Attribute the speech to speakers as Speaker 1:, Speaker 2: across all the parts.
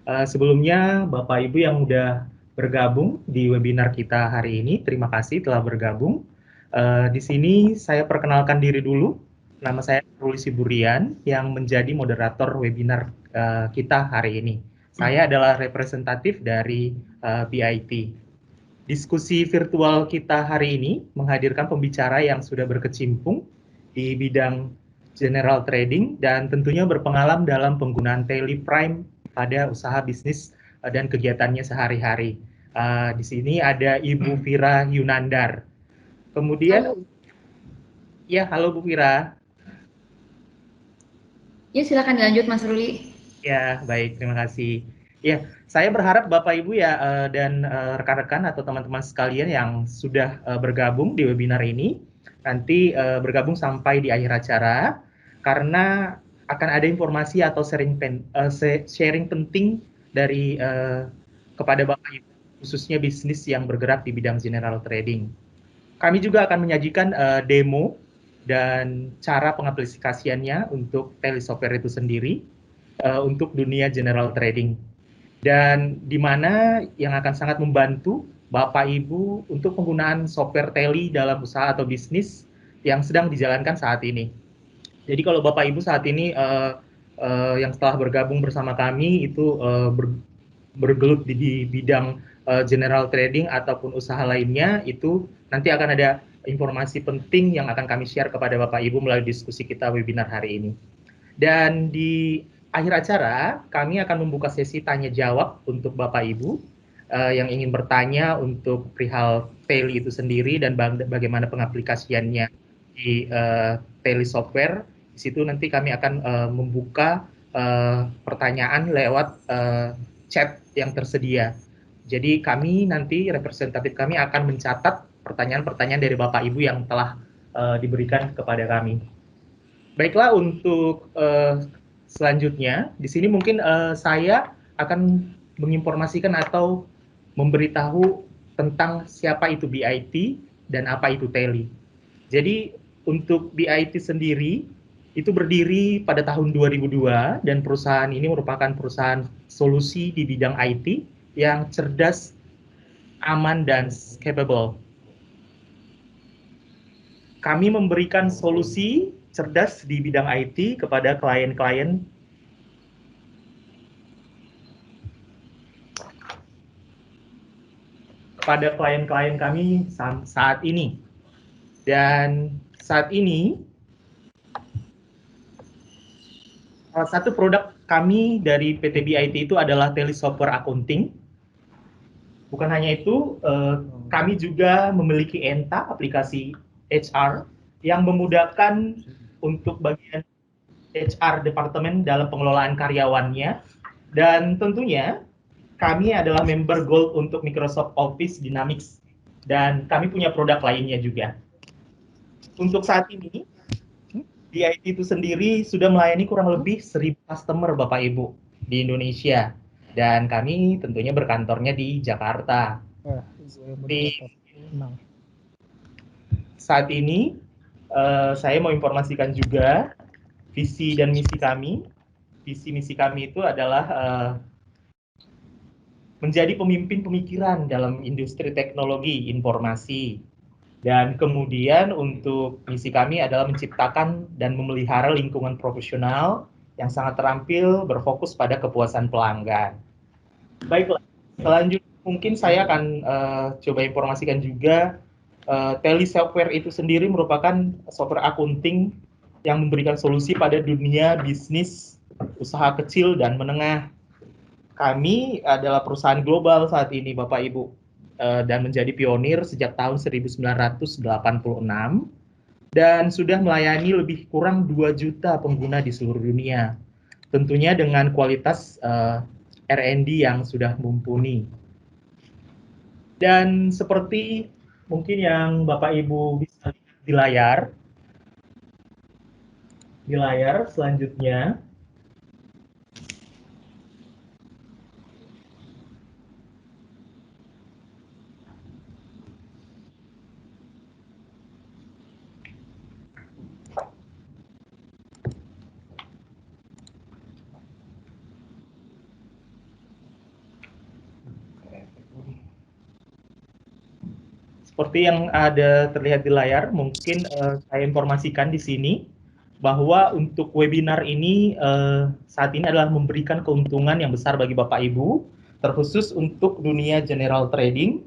Speaker 1: Sebelumnya, Bapak Ibu yang udah bergabung di webinar kita hari ini, terima kasih telah bergabung. Di sini saya perkenalkan diri dulu. Nama saya Ruli Siburian yang menjadi moderator webinar kita hari ini. Saya adalah representatif dari BIT. Diskusi virtual kita hari ini menghadirkan pembicara yang sudah berkecimpung di bidang general trading dan tentunya berpengalaman dalam penggunaan Teleprime pada usaha bisnis dan kegiatannya sehari-hari. Di sini ada Ibu Vira Yunandar. Kemudian,
Speaker 2: Halo.
Speaker 1: ya halo Bu Vira.
Speaker 2: Ya, silakan dilanjut Mas Ruli.
Speaker 1: Ya, baik, terima kasih. Ya, saya berharap Bapak Ibu ya dan rekan-rekan atau teman-teman sekalian yang sudah bergabung di webinar ini nanti bergabung sampai di akhir acara karena akan ada informasi atau sharing penting dari kepada Bapak Ibu khususnya bisnis yang bergerak di bidang general trading. Kami juga akan menyajikan demo dan cara pengaplikasiannya untuk telesoftware itu sendiri untuk dunia general trading. Dan di mana yang akan sangat membantu Bapak Ibu untuk penggunaan software tele dalam usaha atau bisnis yang sedang dijalankan saat ini. Jadi kalau Bapak Ibu saat ini yang setelah bergabung bersama kami itu bergelut di bidang general trading ataupun usaha lainnya, itu nanti akan ada informasi penting yang akan kami share kepada Bapak Ibu melalui diskusi kita webinar hari ini. Dan di akhir acara, kami akan membuka sesi tanya jawab untuk Bapak Ibu yang ingin bertanya untuk perihal Teli itu sendiri dan bagaimana pengaplikasiannya di Teli software. Di situ nanti kami akan membuka pertanyaan lewat chat yang tersedia. Jadi kami nanti representatif kami akan mencatat pertanyaan-pertanyaan dari Bapak Ibu yang telah diberikan kepada kami. Baiklah, untuk selanjutnya, di sini mungkin saya akan menginformasikan atau memberitahu tentang siapa itu BIT dan apa itu Teli. Jadi untuk BIT sendiri itu berdiri pada tahun 2002 dan perusahaan ini merupakan perusahaan solusi di bidang IT yang cerdas, aman, dan capable. Kami memberikan solusi cerdas di bidang IT kepada klien-klien kami saat ini. Dan saat ini salah satu produk kami dari PT BIT itu adalah Telesoftware Accounting. Bukan hanya itu, kami juga memiliki ENTA, aplikasi HR, yang memudahkan untuk bagian HR departemen dalam pengelolaan karyawannya. Dan tentunya kami adalah member Gold untuk Microsoft Office Dynamics. Dan kami punya produk lainnya juga. Untuk saat ini, BIT itu sendiri sudah melayani kurang lebih 1.000 customer Bapak Ibu di Indonesia. Dan kami tentunya berkantornya di Jakarta. Di saat ini, saya mau informasikan juga visi dan misi kami. Visi misi kami itu adalah menjadi pemimpin pemikiran dalam industri teknologi informasi. Dan kemudian untuk misi kami adalah menciptakan dan memelihara lingkungan profesional yang sangat terampil berfokus pada kepuasan pelanggan. Baiklah, selanjutnya mungkin saya akan coba informasikan juga Teli Software itu sendiri merupakan software accounting yang memberikan solusi pada dunia bisnis, usaha kecil dan menengah. Kami adalah perusahaan global saat ini, Bapak Ibu, dan menjadi pionir sejak tahun 1986 dan sudah melayani lebih kurang 2 juta pengguna di seluruh dunia. Tentunya dengan kualitas R&D yang sudah mumpuni. Dan seperti mungkin yang Bapak Ibu bisa lihat di layar selanjutnya, seperti yang ada terlihat di layar, mungkin saya informasikan di sini bahwa untuk webinar ini saat ini adalah memberikan keuntungan yang besar bagi Bapak Ibu, terkhusus untuk dunia general trading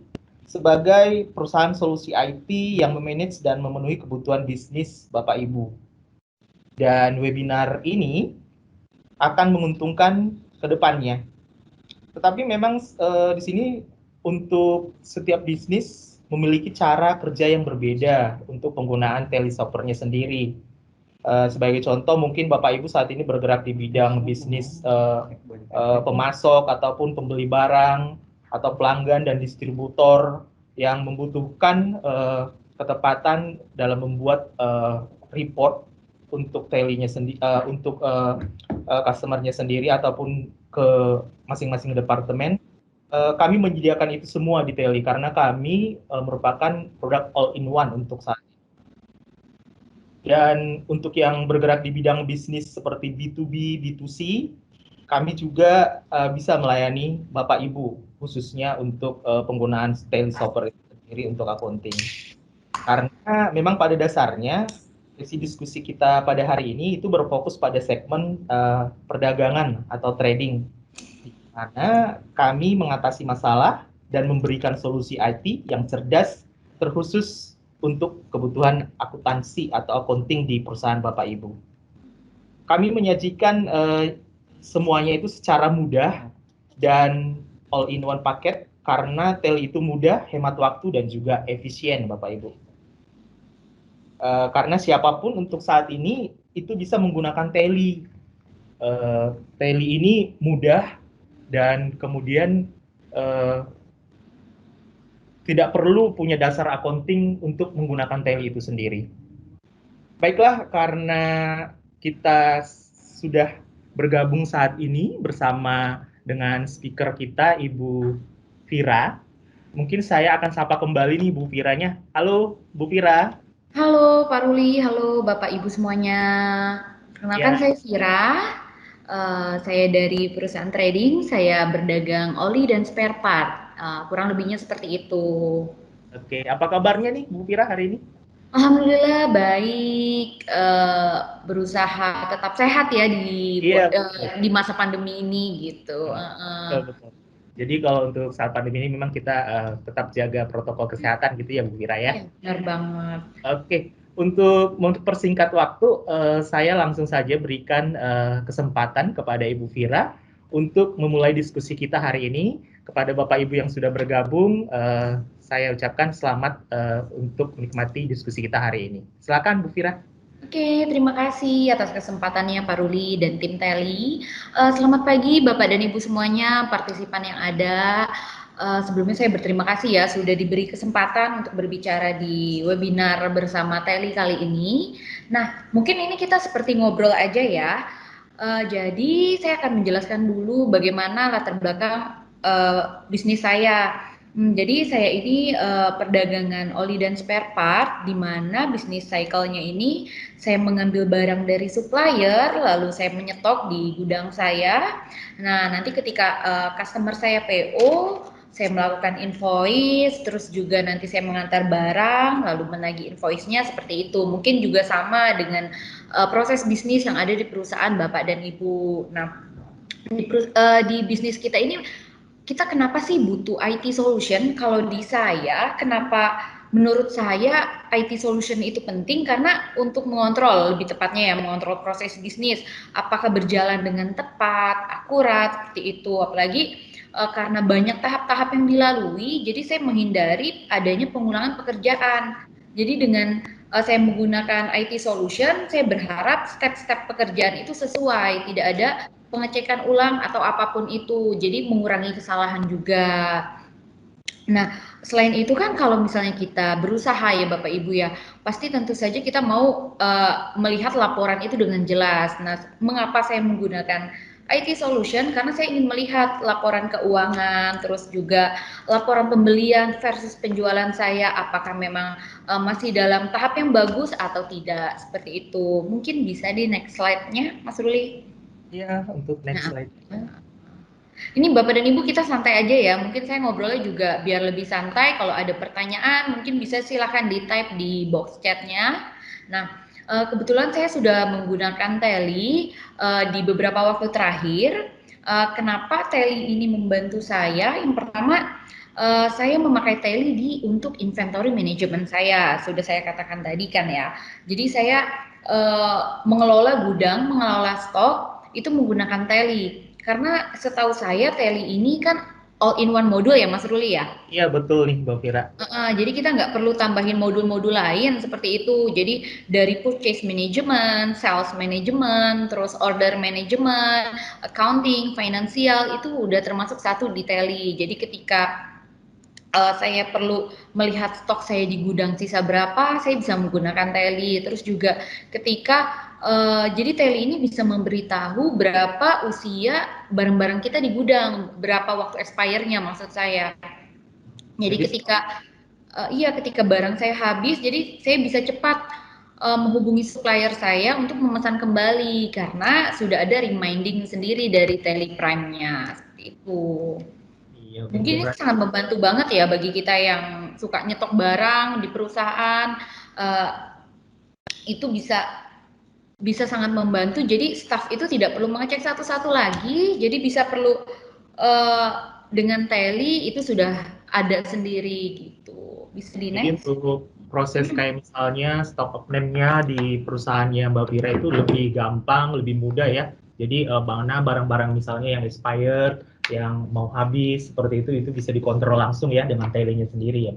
Speaker 1: sebagai perusahaan solusi IT yang memanage dan memenuhi kebutuhan bisnis Bapak Ibu. Dan webinar ini akan menguntungkan ke depannya. Tetapi memang di sini untuk setiap bisnis memiliki cara kerja yang berbeda untuk penggunaan telesoftware-nya sendiri. Sebagai contoh, mungkin Bapak Ibu saat ini bergerak di bidang bisnis pemasok ataupun pembeli barang atau pelanggan dan distributor yang membutuhkan ketepatan dalam membuat report untuk telinya sendiri, untuk customer-nya sendiri ataupun ke masing-masing departemen. Kami menyediakan itu semua di Teli karena kami merupakan produk all-in-one untuk saat ini. Dan untuk yang bergerak di bidang bisnis seperti B2B, B2C, kami juga bisa melayani Bapak Ibu, khususnya untuk penggunaan Teli software itu sendiri untuk accounting. Karena memang pada dasarnya sesi diskusi kita pada hari ini itu berfokus pada segmen perdagangan atau trading, di mana kami mengatasi masalah dan memberikan solusi IT yang cerdas terkhusus untuk kebutuhan akuntansi atau accounting di perusahaan Bapak Ibu. Kami menyajikan semuanya itu secara mudah dan all in one paket karena Teli itu mudah, hemat waktu dan juga efisien Bapak Ibu. Karena siapapun untuk saat ini itu bisa menggunakan Teli. Teli ini mudah dan kemudian tidak perlu punya dasar accounting untuk menggunakan Teli itu sendiri. Baiklah, karena kita sudah bergabung saat ini bersama dengan speaker kita, Ibu Vira. Mungkin saya akan sapa kembali nih Bu Viranya. Halo Bu Vira.
Speaker 2: Halo Pak Ruli, halo Bapak Ibu semuanya. Perkenalkan
Speaker 1: Ya,
Speaker 2: saya Vira, saya dari perusahaan trading, saya berdagang oli dan spare part. Kurang lebihnya seperti itu.
Speaker 1: oke. Apa kabarnya nih Bu Vira hari ini?
Speaker 2: Alhamdulillah baik, berusaha tetap sehat ya
Speaker 1: Iya, betul.
Speaker 2: di masa pandemi ini gitu.
Speaker 1: Betul, betul. Jadi kalau untuk saat pandemi ini memang kita tetap jaga protokol kesehatan gitu ya Bu Vira ya.
Speaker 2: Iya, benar banget.
Speaker 1: Oke, untuk mempersingkat waktu, saya langsung saja berikan kesempatan kepada Ibu Vira untuk memulai diskusi kita hari ini. Kepada Bapak Ibu yang sudah bergabung, saya ucapkan selamat untuk menikmati diskusi kita hari ini. Silakan Bu Vira.
Speaker 2: Oke, terima kasih atas kesempatannya Pak Ruli dan tim Teli. Selamat pagi Bapak dan Ibu semuanya, partisipan yang ada. Sebelumnya saya berterima kasih ya sudah diberi kesempatan untuk berbicara di webinar bersama Teli kali ini. Nah, mungkin ini kita seperti ngobrol aja ya. Jadi saya akan menjelaskan dulu bagaimana latar belakang bisnis saya. Jadi saya ini perdagangan oli dan spare part, di mana bisnis cycle-nya ini saya mengambil barang dari supplier, lalu saya menyetok di gudang saya. Nah, nanti ketika customer saya PO, saya melakukan invoice, terus juga nanti saya mengantar barang, lalu menagih invoice-nya seperti itu. Mungkin juga sama dengan proses bisnis yang ada di perusahaan Bapak dan Ibu. Nah, di bisnis kita ini kita kenapa sih butuh IT solution? Kalau di saya, kenapa menurut saya IT solution itu penting karena untuk mengontrol, lebih tepatnya ya mengontrol proses bisnis, apakah berjalan dengan tepat, akurat seperti itu. Apalagi karena banyak tahap-tahap yang dilalui, jadi saya menghindari adanya pengulangan pekerjaan. Jadi dengan saya menggunakan IT solution, saya berharap step-step pekerjaan itu sesuai, tidak ada pengecekan ulang atau apapun itu, jadi mengurangi kesalahan juga. Nah, selain itu kan kalau misalnya kita berusaha ya Bapak Ibu ya, pasti tentu saja kita mau melihat laporan itu dengan jelas. Nah, mengapa saya menggunakan IT solution? Karena saya ingin melihat laporan keuangan, terus juga laporan pembelian versus penjualan saya, apakah memang masih dalam tahap yang bagus atau tidak, seperti itu. Mungkin bisa di next slide-nya, Mas Ruli.
Speaker 1: Iya, untuk next
Speaker 2: Nah,
Speaker 1: slide.
Speaker 2: Ini Bapak dan Ibu kita santai aja ya, mungkin saya ngobrolnya juga biar lebih santai, kalau ada pertanyaan mungkin bisa silahkan di-type di box chatnya. Nah, kebetulan saya sudah menggunakan Teli di beberapa waktu terakhir. Kenapa Teli ini membantu saya? Yang pertama, saya memakai Teli untuk inventory management saya, sudah saya katakan tadi kan ya. Jadi saya mengelola gudang, mengelola stok, itu menggunakan Teli. Karena setahu saya Teli ini kan all in one modul ya Mas Ruli ya.
Speaker 1: Iya betul nih Mbak Vira.
Speaker 2: Jadi kita nggak perlu tambahin modul-modul lain seperti itu. Jadi dari purchase management, sales management, terus order management, accounting, financial itu udah termasuk satu di Teli. Jadi ketika saya perlu melihat stok saya di gudang sisa berapa, saya bisa menggunakan Teli. Terus juga ketika jadi Teli ini bisa memberitahu berapa usia barang-barang kita di gudang, berapa waktu expire-nya maksud saya. Jadi
Speaker 1: Jadi
Speaker 2: ketika barang saya habis, jadi saya bisa cepat menghubungi supplier saya untuk memesan kembali karena sudah ada reminding sendiri dari Teli Prime-nya seperti itu.
Speaker 1: iya
Speaker 2: Mungkin ini sangat membantu banget ya bagi kita yang suka nyetok barang di perusahaan, uh, itu bisa sangat membantu. Jadi staff itu tidak perlu mengecek satu-satu lagi, jadi bisa perlu uh, dengan Teli itu sudah ada sendiri gitu. Bisa di
Speaker 1: Jadi
Speaker 2: next.
Speaker 1: untuk proses kayak misalnya stock of name-nya di perusahaannya Mbak Vira itu lebih gampang, lebih mudah ya. Jadi mana barang-barang misalnya yang expired, yang mau habis seperti itu bisa dikontrol langsung ya dengan tailingnya sendiri ya.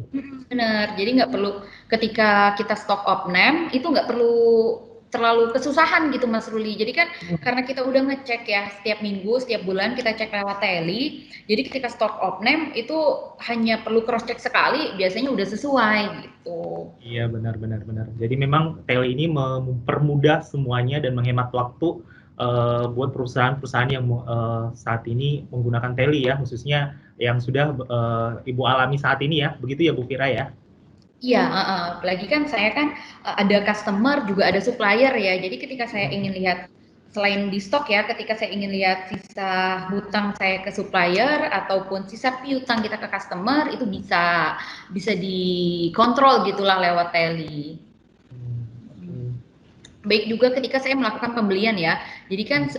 Speaker 2: Benar, jadi nggak perlu ketika kita stok opname itu nggak perlu terlalu kesusahan gitu Mas Ruli. Jadi kan karena kita udah ngecek ya setiap minggu, setiap bulan kita cek lewat Teli. Jadi ketika stok opname itu hanya perlu cross check sekali, biasanya udah sesuai gitu.
Speaker 1: Iya benar. Jadi memang tele ini mempermudah semuanya dan menghemat waktu buat perusahaan-perusahaan yang saat ini menggunakan tele ya, khususnya yang sudah Ibu alami saat ini ya, begitu ya Bu Fira ya?
Speaker 2: Iya, apalagi kan saya kan ada customer juga ada supplier ya. Jadi ketika saya ingin lihat selain di stok ya, ketika saya ingin lihat sisa hutang saya ke supplier ataupun sisa piutang kita ke customer itu bisa dikontrol gitulah lewat Teli.
Speaker 1: Hmm.
Speaker 2: Baik juga ketika saya melakukan pembelian ya. Jadi kan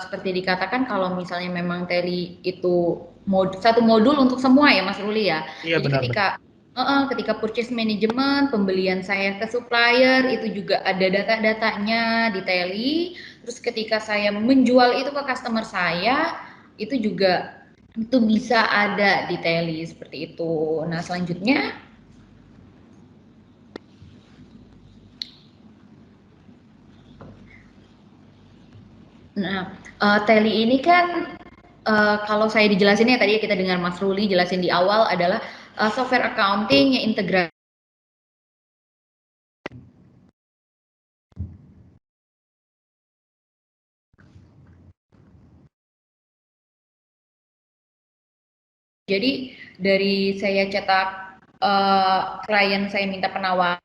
Speaker 2: seperti dikatakan kalau misalnya memang Teli itu satu modul untuk semua ya Mas Ruli ya.
Speaker 1: Iya
Speaker 2: Jadi
Speaker 1: benar.
Speaker 2: ketika purchase management, pembelian saya ke supplier itu juga ada data-datanya di Teli. Terus ketika saya menjual itu ke customer saya itu juga itu bisa ada di Teli seperti itu. Nah, selanjutnya Teli ini kan kalau saya dijelasin ya tadi kita dengar Mas Ruli jelasin di awal adalah software accounting yang integrasi. Jadi dari saya cetak klien saya minta penawaran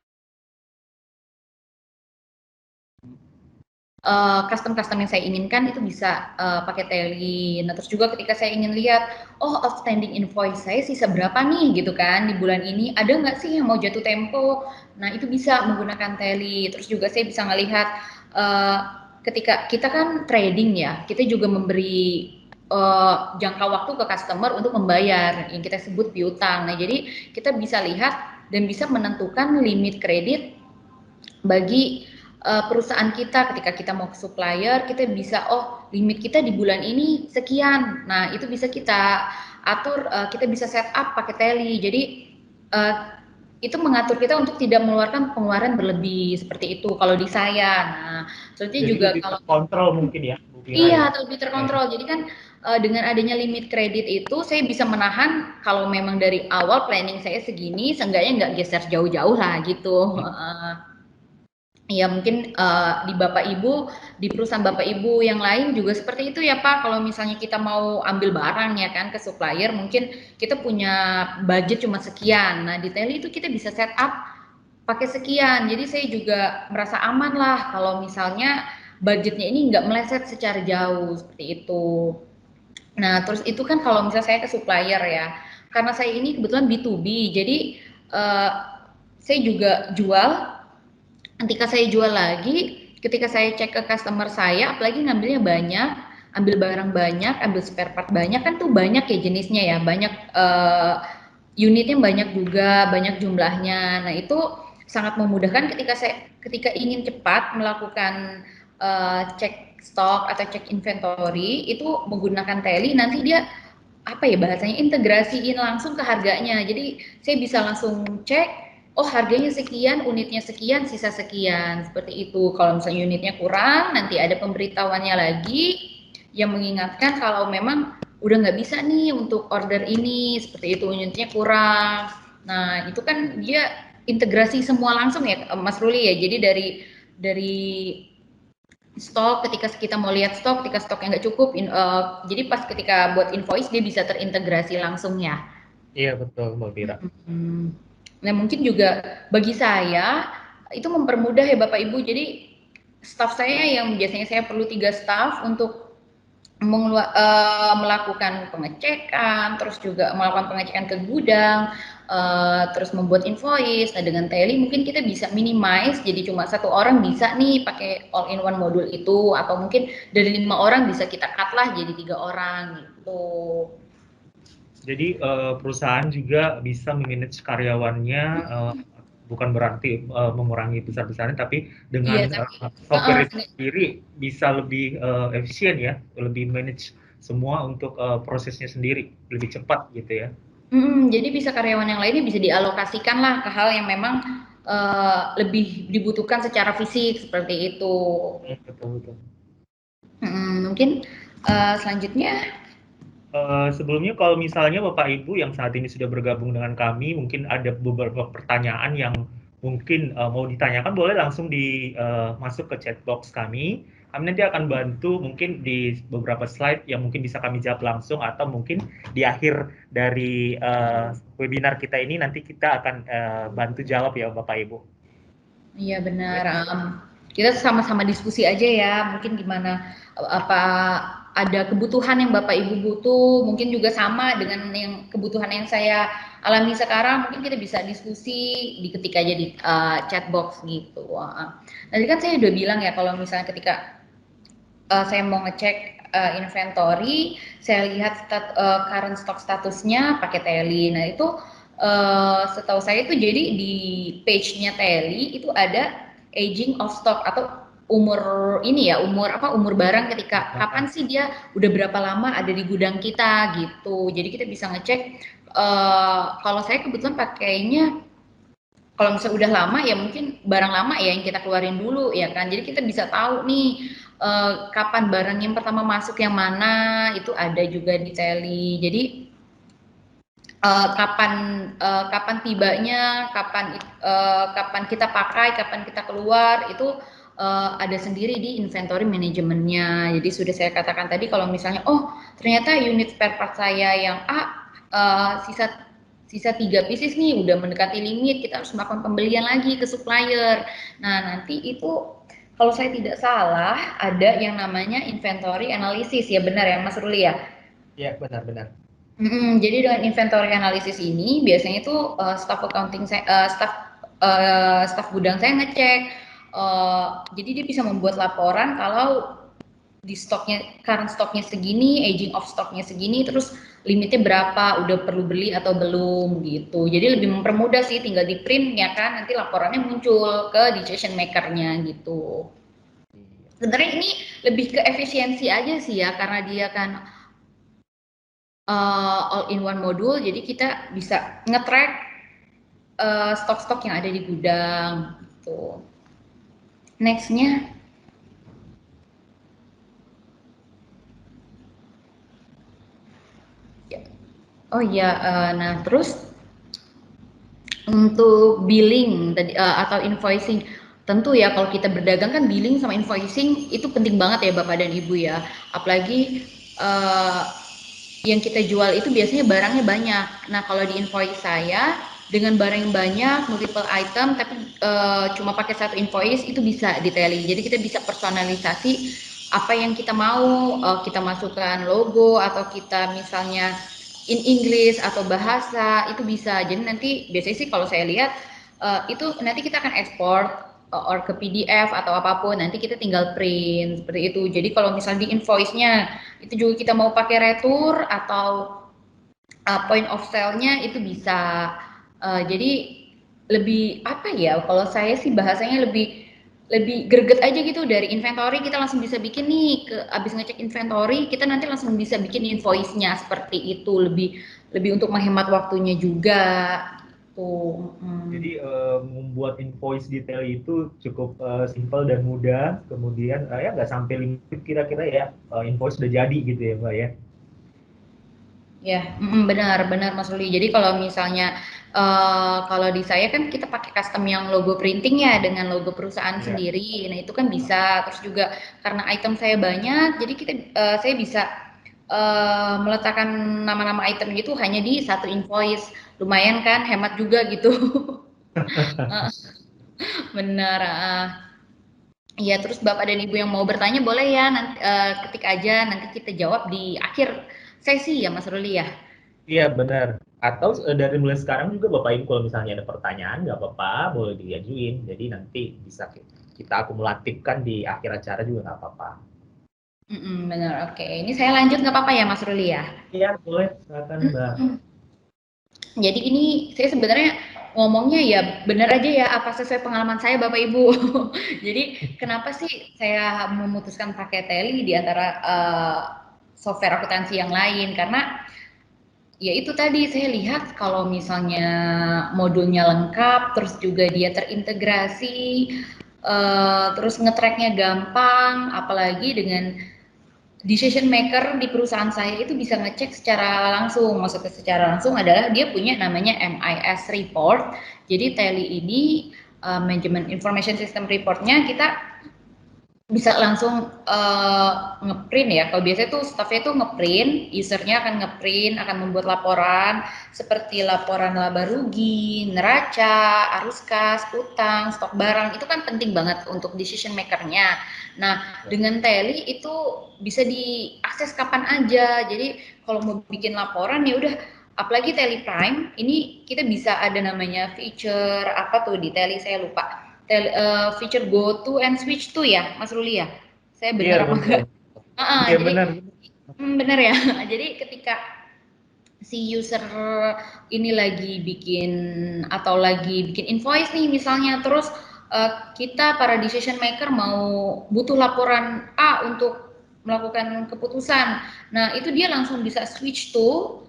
Speaker 2: custom yang saya inginkan itu bisa pakai Teli. Nah, terus juga ketika saya ingin lihat, oh outstanding invoice saya sisa berapa nih gitu kan di bulan ini, ada nggak sih yang mau jatuh tempo? Nah, itu bisa menggunakan Teli. Terus juga saya bisa ngelihat ketika kita kan trading ya, kita juga memberi jangka waktu ke customer untuk membayar yang kita sebut piutang. Nah, jadi kita bisa lihat dan bisa menentukan limit kredit bagi perusahaan kita ketika kita mau ke supplier kita bisa limit kita di bulan ini sekian. Nah, itu bisa kita atur, kita bisa set up pakai Teli. Jadi uh, itu mengatur kita untuk tidak mengeluarkan pengeluaran berlebih seperti itu kalau di saya. Nah, selanjutnya
Speaker 1: Jadi
Speaker 2: juga
Speaker 1: lebih
Speaker 2: kalau
Speaker 1: terkontrol mungkin ya Bu Fira ya.
Speaker 2: iya, lebih terkontrol. Jadi kan dengan adanya limit kredit itu saya bisa menahan kalau memang dari awal planning saya segini, seenggaknya nggak geser jauh-jauh lah gitu. Ya mungkin di Bapak Ibu, di perusahaan Bapak Ibu yang lain juga seperti itu ya Pak. Kalau misalnya kita mau ambil barang ya kan ke supplier, mungkin kita punya budget cuma sekian. Nah di Teli itu kita bisa set up pakai sekian. Jadi saya juga merasa aman lah kalau misalnya budgetnya ini nggak meleset secara jauh seperti itu. Nah, terus itu kan kalau misalnya saya ke supplier ya, karena saya ini kebetulan B2B, jadi uh, saya juga jual. Ketika saya jual lagi, ketika saya cek ke customer saya, apalagi ngambilnya banyak, ambil barang banyak, ambil spare part banyak, kan tuh banyak ya jenisnya ya, banyak unitnya banyak juga, banyak jumlahnya. Nah itu sangat memudahkan ketika ingin cepat melakukan cek stok atau cek inventory itu menggunakan tally, nanti dia apa ya bahasanya, integrasiin langsung ke harganya. Jadi saya bisa langsung cek, oh harganya sekian, unitnya sekian, sisa sekian, seperti itu. Kalau misalnya unitnya kurang, nanti ada pemberitahuannya lagi yang mengingatkan kalau memang udah nggak bisa nih untuk order ini, seperti itu, unitnya kurang. Nah itu kan dia integrasi semua langsung ya Mas Ruli ya. Jadi dari stok, ketika kita mau lihat stok, ketika stoknya nggak cukup, jadi pas ketika buat invoice dia bisa terintegrasi langsung ya.
Speaker 1: Iya betul Mbak Vira.
Speaker 2: Hmm. Nah mungkin juga bagi saya itu mempermudah ya Bapak Ibu. Jadi staff saya yang biasanya saya perlu 3 staff untuk melakukan pengecekan, terus juga melakukan pengecekan ke gudang, terus membuat invoice. Nah dengan Teli mungkin kita bisa minimize, jadi cuma 1 orang bisa nih pakai all in one modul itu, atau mungkin dari 5 orang bisa kita cut lah jadi 3 orang gitu.
Speaker 1: Jadi perusahaan juga bisa memanage karyawannya, bukan berarti mengurangi besar-besaran, tapi
Speaker 2: Iya,
Speaker 1: dengan
Speaker 2: tapi
Speaker 1: software itu sendiri bisa lebih efisien ya, lebih manage semua untuk prosesnya sendiri, lebih cepat gitu ya.
Speaker 2: jadi bisa karyawan yang lainnya bisa dialokasikan lah ke hal yang memang lebih dibutuhkan secara fisik seperti itu.
Speaker 1: Betul betul.
Speaker 2: Mungkin selanjutnya.
Speaker 1: Sebelumnya kalau misalnya Bapak Ibu yang saat ini sudah bergabung dengan kami, mungkin ada beberapa pertanyaan yang mungkin mau ditanyakan, boleh langsung masuk ke chat box kami. Kami nanti akan bantu mungkin di beberapa slide yang mungkin bisa kami jawab langsung, atau mungkin di akhir dari webinar kita ini nanti kita akan bantu jawab ya Bapak Ibu.
Speaker 2: Iya benar. Kita sama-sama diskusi aja ya. Mungkin gimana, apa ada kebutuhan yang Bapak Ibu butuh, mungkin juga sama dengan yang kebutuhan yang saya alami sekarang. Mungkin kita bisa diskusi, diketik aja di chat box gitu. Nanti kan saya udah bilang ya kalau misalnya ketika saya mau ngecek inventory, saya lihat current stock statusnya pakai Tally. Nah itu setahu saya itu jadi di page-nya Tally itu ada aging of stock atau umur ini ya, umur barang, ketika kapan sih dia udah berapa lama ada di gudang kita gitu. Jadi kita bisa ngecek, kalau saya kebetulan pakainya kalau misalnya udah lama ya mungkin barang lama ya yang kita keluarin dulu ya kan. Jadi kita bisa tahu nih kapan barang yang pertama masuk yang mana, itu ada juga di Teli. Jadi kapan kapan tibanya, kapan kita pakai, kapan kita keluar, itu ada sendiri di inventory manajemennya. Jadi sudah saya katakan tadi kalau misalnya oh ternyata unit spare part saya yang A sisa sisa 3 pieces nih udah mendekati limit, kita harus melakukan pembelian lagi ke supplier. Nah nanti itu kalau saya tidak salah ada yang namanya inventory analysis ya, benar ya Mas Ruli ya?
Speaker 1: Ya benar-benar.
Speaker 2: Jadi dengan inventory analysis ini biasanya itu staff accounting saya, staff gudang saya ngecek, jadi dia bisa membuat laporan kalau di stoknya, current stoknya segini, aging of stoknya segini, terus limitnya berapa, udah perlu beli atau belum gitu. Jadi lebih mempermudah sih, tinggal di print ya kan, nanti laporannya muncul ke decision makernya gitu. Sebenarnya ini lebih ke efisiensi aja sih ya, karena dia kan all in one modul, jadi kita bisa nge-track stok-stok yang ada di gudang gitu. Nextnya, oh iya, nah terus untuk billing tadi atau invoicing, tentu ya kalau kita berdagang kan billing sama invoicing itu penting banget ya Bapak dan Ibu ya. Apalagi yang kita jual itu biasanya barangnya banyak. Nah kalau di invoice saya dengan barang yang banyak, multiple item, tapi cuma pakai 1 invoice itu bisa detailing. Jadi kita bisa personalisasi apa yang kita mau, kita masukkan logo atau kita misalnya in English atau bahasa itu bisa. Jadi nanti biasanya sih kalau saya lihat itu nanti kita akan ekspor or ke PDF atau apapun, nanti kita tinggal print seperti itu. Jadi kalau misalnya di invoice-nya itu juga kita mau pakai retur atau point of sale-nya itu bisa. Jadi lebih apa ya? Kalau saya sih bahasanya lebih lebih greget aja gitu dari inventory kita langsung bisa bikin nih ke abis ngecek inventory kita nanti langsung bisa bikin invoice-nya seperti itu lebih lebih untuk menghemat waktunya juga tuh.
Speaker 1: Jadi membuat invoice detail itu cukup simpel dan mudah. Kemudian ya nggak sampai 5 menit kira-kira ya invoice sudah jadi gitu ya Mbak ya.
Speaker 2: Ya, benar benar Mas Ruli. Jadi kalau misalnya kalau di saya kan kita pakai custom yang logo printing ya dengan logo perusahaan
Speaker 1: Iya.
Speaker 2: sendiri. Nah, itu kan bisa. Terus juga karena item saya banyak, jadi saya bisa meletakkan nama-nama item itu hanya di satu invoice. Lumayan kan, hemat juga gitu. Benar. Iya, terus Bapak dan Ibu yang mau bertanya boleh ya, nanti ketik aja, nanti kita jawab di akhir sesi ya Mas Ruli ya.
Speaker 1: Iya benar. Atau dari mulai sekarang juga Bapak Ibu kalau misalnya ada pertanyaan nggak apa-apa, boleh diajuin. Jadi nanti bisa kita akumulatifkan di akhir acara juga nggak apa-apa.
Speaker 2: Benar, oke. Ini saya lanjut nggak apa-apa ya Mas Ruli ya?
Speaker 1: Iya boleh, silakan Mbak.
Speaker 2: Jadi ini saya sebenarnya ngomongnya ya benar aja ya apa sesuai pengalaman saya Bapak Ibu. Jadi kenapa sih saya memutuskan pakai Teli di antara software akuntansi yang lain? Karena ya itu tadi saya lihat kalau misalnya modulnya lengkap, terus juga dia terintegrasi, terus ngetracknya gampang, apalagi dengan decision maker di perusahaan saya itu bisa ngecek secara langsung. Maksudnya secara langsung adalah dia punya namanya MIS report. Jadi Teli ini Management Information System reportnya kita bisa langsung ngeprint ya. Kalau biasanya tuh staffnya tuh ngeprint, usernya akan ngeprint, akan membuat laporan seperti laporan laba rugi, neraca, arus kas, utang, stok barang itu kan penting banget untuk decision makernya. Nah dengan Teli itu bisa diakses kapan aja. Jadi kalau mau bikin laporan ya udah. Apalagi Teli Prime ini kita bisa ada namanya feature apa tuh di Teli saya lupa feature go to and switch to ya, Mas Ruli ya? Saya
Speaker 1: Iya
Speaker 2: benar apa
Speaker 1: betul.
Speaker 2: enggak?
Speaker 1: Iya
Speaker 2: Jadi
Speaker 1: benar.
Speaker 2: benar ya. Jadi ketika si user ini lagi bikin atau lagi bikin invoice nih misalnya, terus kita para decision maker mau butuh laporan A untuk melakukan keputusan. Nah itu dia langsung bisa switch to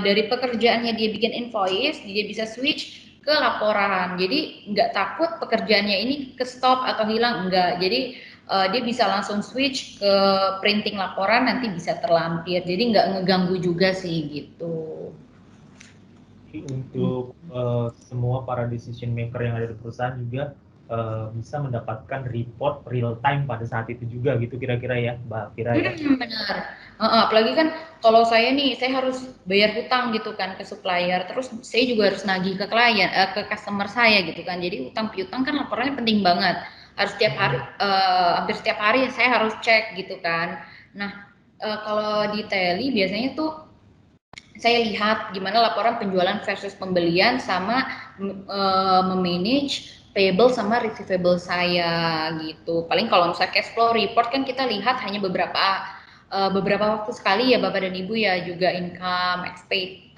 Speaker 2: dari pekerjaannya dia bikin invoice, dia bisa switch ke laporan. Jadi nggak takut pekerjaannya ini ke stop atau hilang, enggak. Jadi dia bisa langsung switch ke printing laporan nanti bisa terlampir. Jadi nggak ngeganggu juga sih gitu.
Speaker 1: Jadi untuk semua para decision maker yang ada di perusahaan juga bisa mendapatkan report real time pada saat itu juga gitu kira-kira ya Mbak Kira ya.
Speaker 2: Benar. Apalagi kan kalau saya nih, saya harus bayar hutang gitu kan ke supplier, terus saya juga harus nagih ke klien, ke customer saya gitu kan. Jadi utang piutang kan laporannya penting banget. Harus setiap hari, hampir setiap hari saya harus cek gitu kan. Nah, kalau di Teli biasanya tuh saya lihat gimana laporan penjualan versus pembelian sama memanage payable sama receivable saya gitu. Paling kalau misalnya cash flow report kan kita lihat hanya beberapa waktu sekali ya Bapak dan Ibu ya, juga income,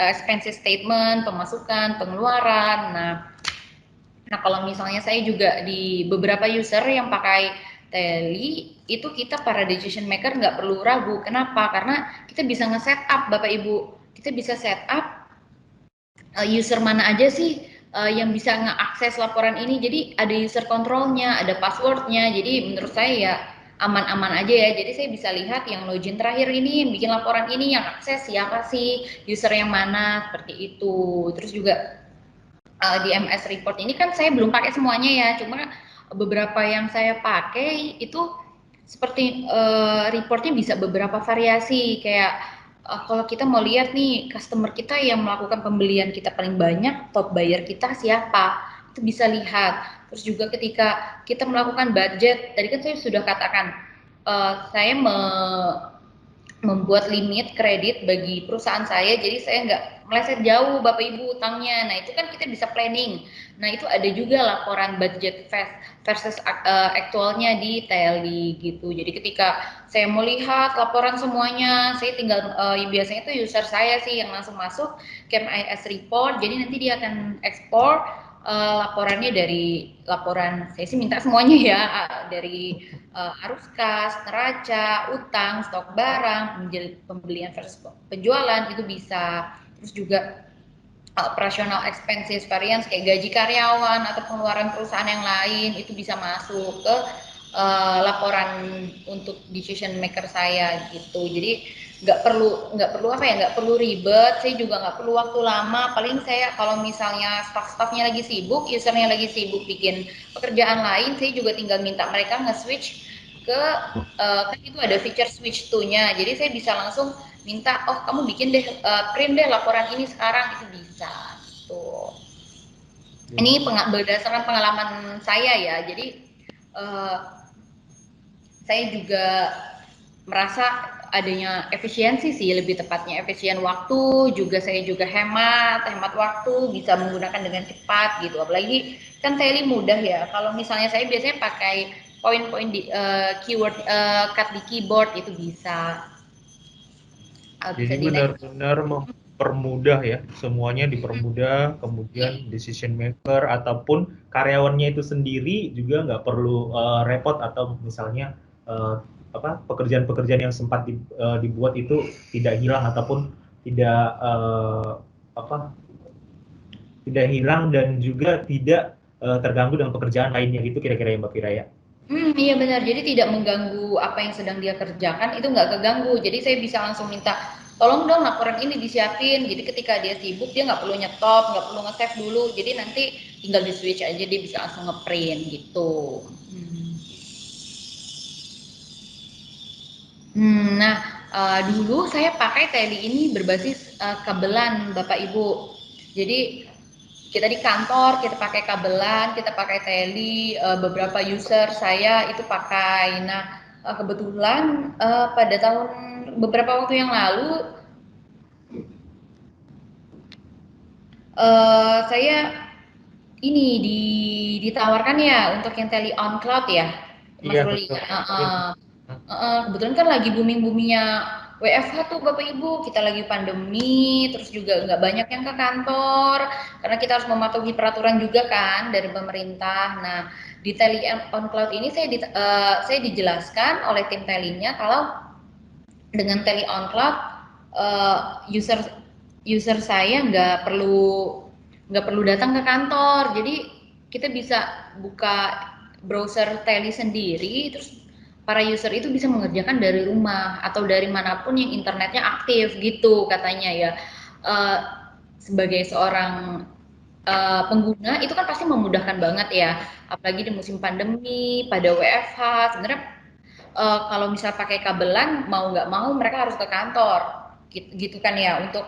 Speaker 2: expenses statement, pemasukan, pengeluaran. Nah kalau misalnya saya juga di beberapa user yang pakai Teli itu kita para decision maker nggak perlu ragu. Kenapa? Karena kita bisa nge-setup Bapak Ibu. Kita bisa setup user mana aja sih yang bisa ngeakses laporan ini. Jadi ada user controlnya, ada passwordnya. Jadi menurut saya ya aman-aman aja ya. Jadi saya bisa lihat yang login terakhir ini, yang bikin laporan ini, yang akses siapa sih, user yang mana, seperti itu. Terus juga di MS Report ini kan saya belum pakai semuanya ya, cuma beberapa yang saya pakai itu seperti reportnya bisa beberapa variasi kayak kalau kita mau lihat nih customer kita yang melakukan pembelian kita paling banyak, top buyer kita siapa, itu bisa lihat. Terus juga ketika kita melakukan budget, tadi kan saya sudah katakan saya membuat limit kredit bagi perusahaan saya, jadi saya nggak meleset jauh Bapak Ibu utangnya. Nah itu kan kita bisa planning. Nah itu ada juga laporan budget versus aktualnya di TLI gitu. Jadi ketika saya mau lihat laporan semuanya, saya tinggal biasanya itu user saya sih yang langsung masuk ke MIS report. Jadi nanti dia akan ekspor laporannya dari laporan, saya sih minta semuanya ya, dari arus kas, neraca, utang, stok barang, pembelian versus penjualan itu bisa. Terus juga operational expenses variance kayak gaji karyawan atau pengeluaran perusahaan yang lain itu bisa masuk ke laporan untuk decision maker saya gitu. Jadi nggak perlu apa ya, nggak perlu ribet, saya juga nggak perlu waktu lama. Paling saya kalau misalnya staff-staffnya lagi sibuk, usernya lagi sibuk bikin pekerjaan lain, saya juga tinggal minta mereka nge-switch ke kan itu ada feature switch to-nya, jadi saya bisa langsung minta, oh kamu bikin deh print deh laporan ini sekarang, itu bisa gitu. Ini berdasarkan pengalaman saya ya, jadi saya juga merasa adanya efisiensi sih, lebih tepatnya efisien waktu juga, saya juga hemat waktu, bisa menggunakan dengan cepat gitu. Apalagi kan Teli mudah ya, kalau misalnya saya biasanya pakai poin-poin di keyword cut di keyboard itu bisa
Speaker 1: Jadi
Speaker 2: di next.
Speaker 1: benar-benar mempermudah ya, semuanya dipermudah, kemudian decision maker ataupun karyawannya itu sendiri juga nggak perlu repot atau misalnya pekerjaan-pekerjaan yang sempat dibuat itu tidak hilang ataupun tidak apa tidak hilang dan juga tidak terganggu dengan pekerjaan lainnya gitu kira-kira ya Mbak Fira ya.
Speaker 2: Iya benar. Jadi tidak mengganggu apa yang sedang dia kerjakan, itu nggak keganggu. Jadi saya bisa langsung minta, tolong dong laporan ini disiapin. Jadi ketika dia sibuk, dia nggak perlu nyetop, nggak perlu nge-save dulu. Jadi nanti tinggal di switch aja, dia bisa langsung nge-print gitu. Nah, dulu saya pakai Teli ini berbasis kabelan Bapak Ibu. Jadi kita di kantor kita pakai kabelan, kita pakai Teli, beberapa user saya itu pakai. Nah, kebetulan pada beberapa waktu yang lalu saya ini ditawarkan ya untuk yang Teli on cloud ya, Mas
Speaker 1: Iya
Speaker 2: Ruli.
Speaker 1: betul.
Speaker 2: Kebetulan kan lagi booming-boomingnya WFH tuh Bapak Ibu, kita lagi pandemi, terus juga nggak banyak yang ke kantor, karena kita harus mematuhi peraturan juga kan dari pemerintah. Nah, di Teli on Cloud ini saya dijelaskan oleh tim Telinya kalau dengan Teli on Cloud user user saya nggak perlu datang ke kantor, jadi kita bisa buka browser Teli sendiri, terus para user itu bisa mengerjakan dari rumah atau dari manapun yang internetnya aktif gitu katanya ya. uh, Sebagai seorang pengguna itu kan pasti memudahkan banget ya, apalagi di musim pandemi pada WFH. Sebenarnya kalau misal pakai kabelan mau nggak mau mereka harus ke kantor gitu kan ya, untuk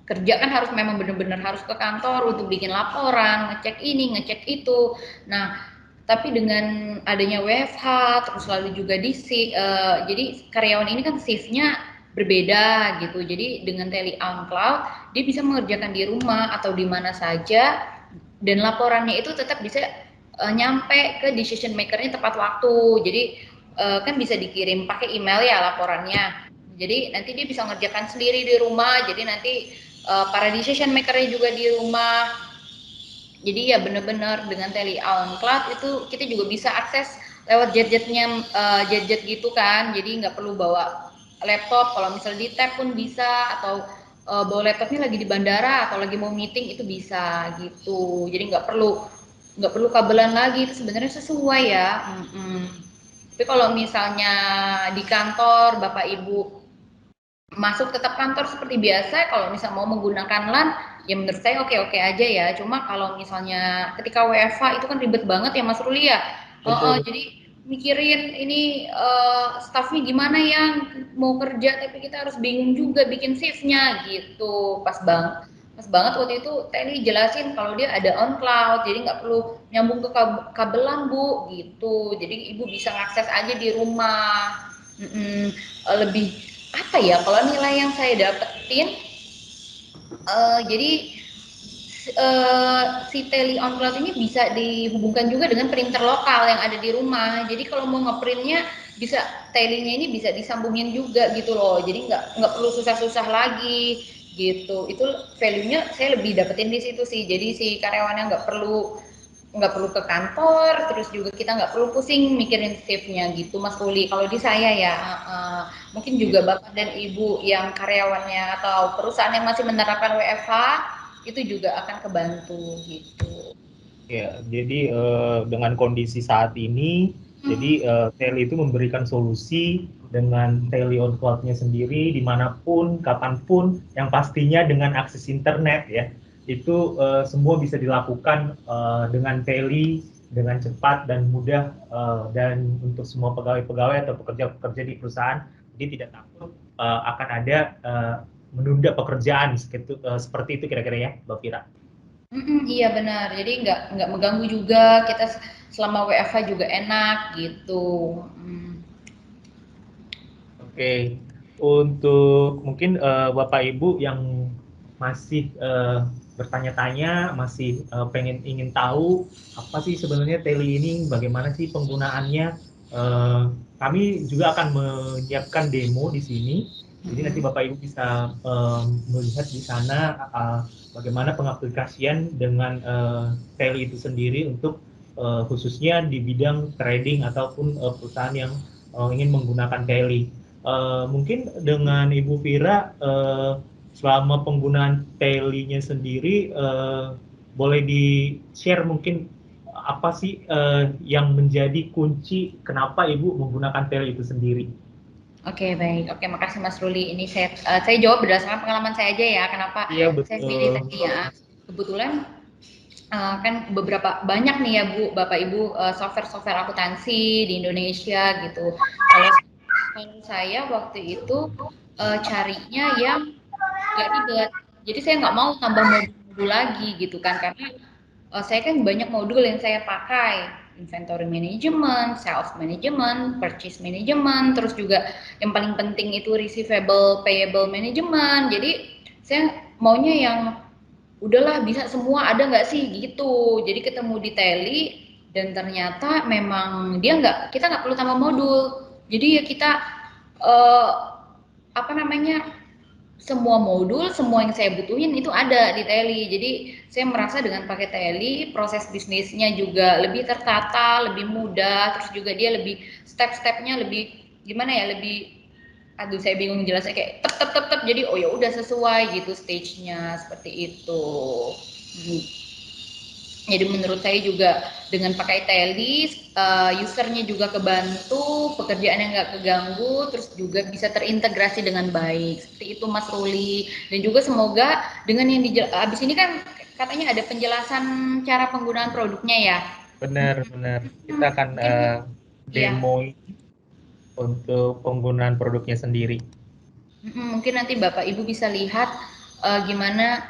Speaker 2: kerja kan harus memang benar-benar harus ke kantor untuk bikin laporan, ngecek ini, ngecek itu. Nah, tapi dengan adanya WFH, terus lalu juga jadi karyawan ini kan shiftnya berbeda gitu. Jadi dengan Tele on Cloud, dia bisa mengerjakan di rumah atau di mana saja, dan laporannya itu tetap bisa nyampe ke decision makernya tepat waktu. Jadi kan bisa dikirim pakai email ya laporannya. Jadi nanti dia bisa ngerjakan sendiri di rumah. Jadi nanti para decision makernya juga di rumah. Jadi ya benar-benar dengan Tele on Cloud itu kita juga bisa akses lewat jet-jet gitu kan. Jadi nggak perlu bawa laptop, kalau misal di tab pun bisa, atau bawa laptopnya lagi di bandara atau lagi mau meeting itu bisa gitu. Jadi nggak perlu kabelan lagi, itu sebenarnya sesuai ya. Tapi kalau misalnya di kantor Bapak Ibu masuk tetap kantor seperti biasa, kalau misal mau menggunakan LAN ya menurut saya oke-oke aja ya. Cuma kalau misalnya ketika WFH itu kan ribet banget ya Mas Ruli ya.
Speaker 1: Betul.
Speaker 2: Jadi mikirin ini staffnya gimana yang mau kerja, tapi kita harus bingung juga bikin shiftnya gitu. Pas Pas banget waktu itu Teli jelasin kalau dia ada on cloud, jadi nggak perlu nyambung ke kabelan Bu, gitu. Jadi Ibu bisa ngakses aja di rumah. Lebih apa ya? Kalau nilai yang saya dapetin, jadi si Teli on cloud ini bisa dihubungkan juga dengan printer lokal yang ada di rumah. Jadi kalau mau ngeprintnya bisa Telinya ini bisa disambungin juga gitu loh. Jadi nggak perlu susah-susah lagi gitu. Itu value-nya saya lebih dapetin di situ sih. Jadi si karyawannya nggak perlu ke kantor, terus juga kita nggak perlu pusing mikirin shift-nya gitu Mas Ruli. Kalau di saya ya, mungkin juga Bapak dan Ibu yang karyawannya atau perusahaan yang masih menerapkan WFH itu juga akan kebantu gitu.
Speaker 1: Ya, jadi dengan kondisi saat ini, jadi Teli itu memberikan solusi dengan Teli on Cloud-nya sendiri, dimanapun, kapanpun, yang pastinya dengan akses internet ya, itu semua bisa dilakukan dengan Teli dengan cepat dan mudah dan untuk semua pegawai-pegawai atau pekerja-pekerja di perusahaan, jadi tidak takut akan ada menunda pekerjaan seperti itu kira-kira ya, Mbak Fira.
Speaker 2: Iya benar. Jadi nggak mengganggu juga. Kita selama WFH juga enak gitu.
Speaker 1: Oke, untuk mungkin Bapak Ibu yang masih bertanya-tanya, masih ingin tahu apa sih sebenarnya Teli ini, bagaimana sih penggunaannya, kami juga akan menyiapkan demo di sini. Jadi nanti Bapak Ibu bisa melihat di sana bagaimana pengaplikasian dengan Teli itu sendiri untuk khususnya di bidang trading ataupun perusahaan yang ingin menggunakan Teli. Mungkin dengan Ibu Vira, selama penggunaan Teli-nya sendiri, boleh di-share mungkin apa sih yang menjadi kunci kenapa Ibu menggunakan Teli itu sendiri?
Speaker 2: Oke, baik. Oke, makasih Mas Ruli. Ini saya jawab berdasarkan pengalaman saya aja ya. Kenapa
Speaker 1: Iya
Speaker 2: saya
Speaker 1: betul.
Speaker 2: pilih tadi ya. Kebetulan kan banyak nih ya Bu, Bapak Ibu software-software akuntansi di Indonesia gitu. Kalau saya waktu itu carinya yang nggak ribet. Jadi saya nggak mau tambah modul-modul lagi gitu kan, karena saya kan banyak modul yang saya pakai, inventory management, sales management, purchase management, terus juga yang paling penting itu receivable payable management. Jadi saya maunya yang udahlah bisa semua ada nggak sih gitu. Jadi ketemu di Teli dan ternyata memang kita nggak perlu tambah modul. Jadi ya kita eh, apa namanya, semua modul, semua yang saya butuhin itu ada di Teli. Jadi saya merasa dengan pakai Teli, proses bisnisnya juga lebih tertata, lebih mudah, terus juga dia lebih step-stepnya lebih gimana ya, lebih aduh saya bingung jelasnya, kayak tep jadi oh ya udah sesuai gitu stage-nya seperti itu. Jadi menurut saya juga dengan pakai Teli, usernya juga kebantu, pekerjaannya nggak keganggu, terus juga bisa terintegrasi dengan baik. Seperti itu Mas Ruli. Dan juga semoga dengan yang abis ini kan katanya ada penjelasan cara penggunaan produknya ya.
Speaker 1: Benar-benar. Kita akan
Speaker 2: Mungkin ya,
Speaker 1: demo untuk penggunaan produknya sendiri.
Speaker 2: mungkin nanti Bapak Ibu bisa lihat gimana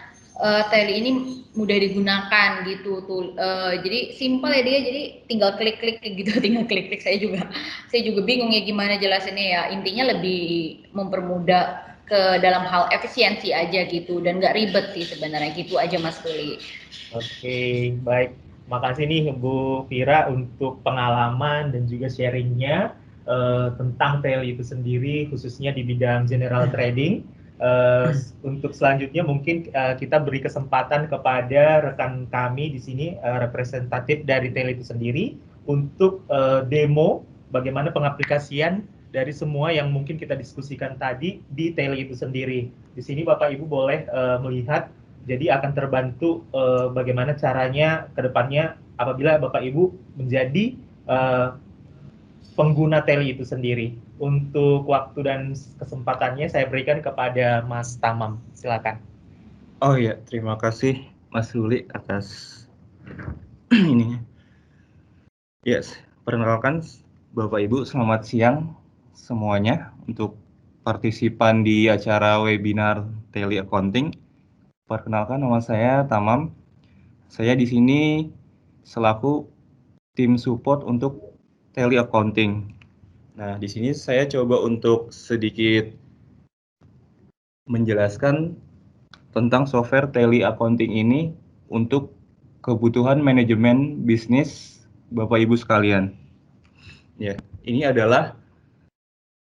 Speaker 2: Teli ini mudah digunakan gitu tuh. Jadi simple ya dia, jadi tinggal klik-klik gitu, tinggal klik-klik. Saya juga bingung ya gimana jelasinnya ya. Intinya lebih mempermudah ke dalam hal efisiensi aja gitu dan nggak ribet sih sebenarnya, gitu aja Mas Tuli.
Speaker 1: Oke, baik. Makasih nih Bu Vira untuk pengalaman dan juga sharingnya tentang Teli itu sendiri, khususnya di bidang general trading. Untuk selanjutnya mungkin kita beri kesempatan kepada rekan kami di sini, representatif dari Teli itu sendiri, untuk demo bagaimana pengaplikasian dari semua yang mungkin kita diskusikan tadi di Teli itu sendiri. Di sini Bapak Ibu boleh melihat, jadi akan terbantu bagaimana caranya ke depannya apabila Bapak Ibu menjadi pengguna Teli itu sendiri. Untuk waktu dan kesempatannya saya berikan kepada Mas Tamam. Silakan.
Speaker 3: Oh ya, terima kasih Mas Ruli atas ininya. Yes, perkenalkan Bapak Ibu, selamat siang semuanya untuk partisipan di acara webinar Teli Accounting. Perkenalkan, nama saya Tamam. Saya di sini selaku tim support untuk tele accounting. Nah, di sini saya coba untuk sedikit menjelaskan tentang software tele accounting ini untuk kebutuhan manajemen bisnis Bapak Ibu sekalian. Ya, ini adalah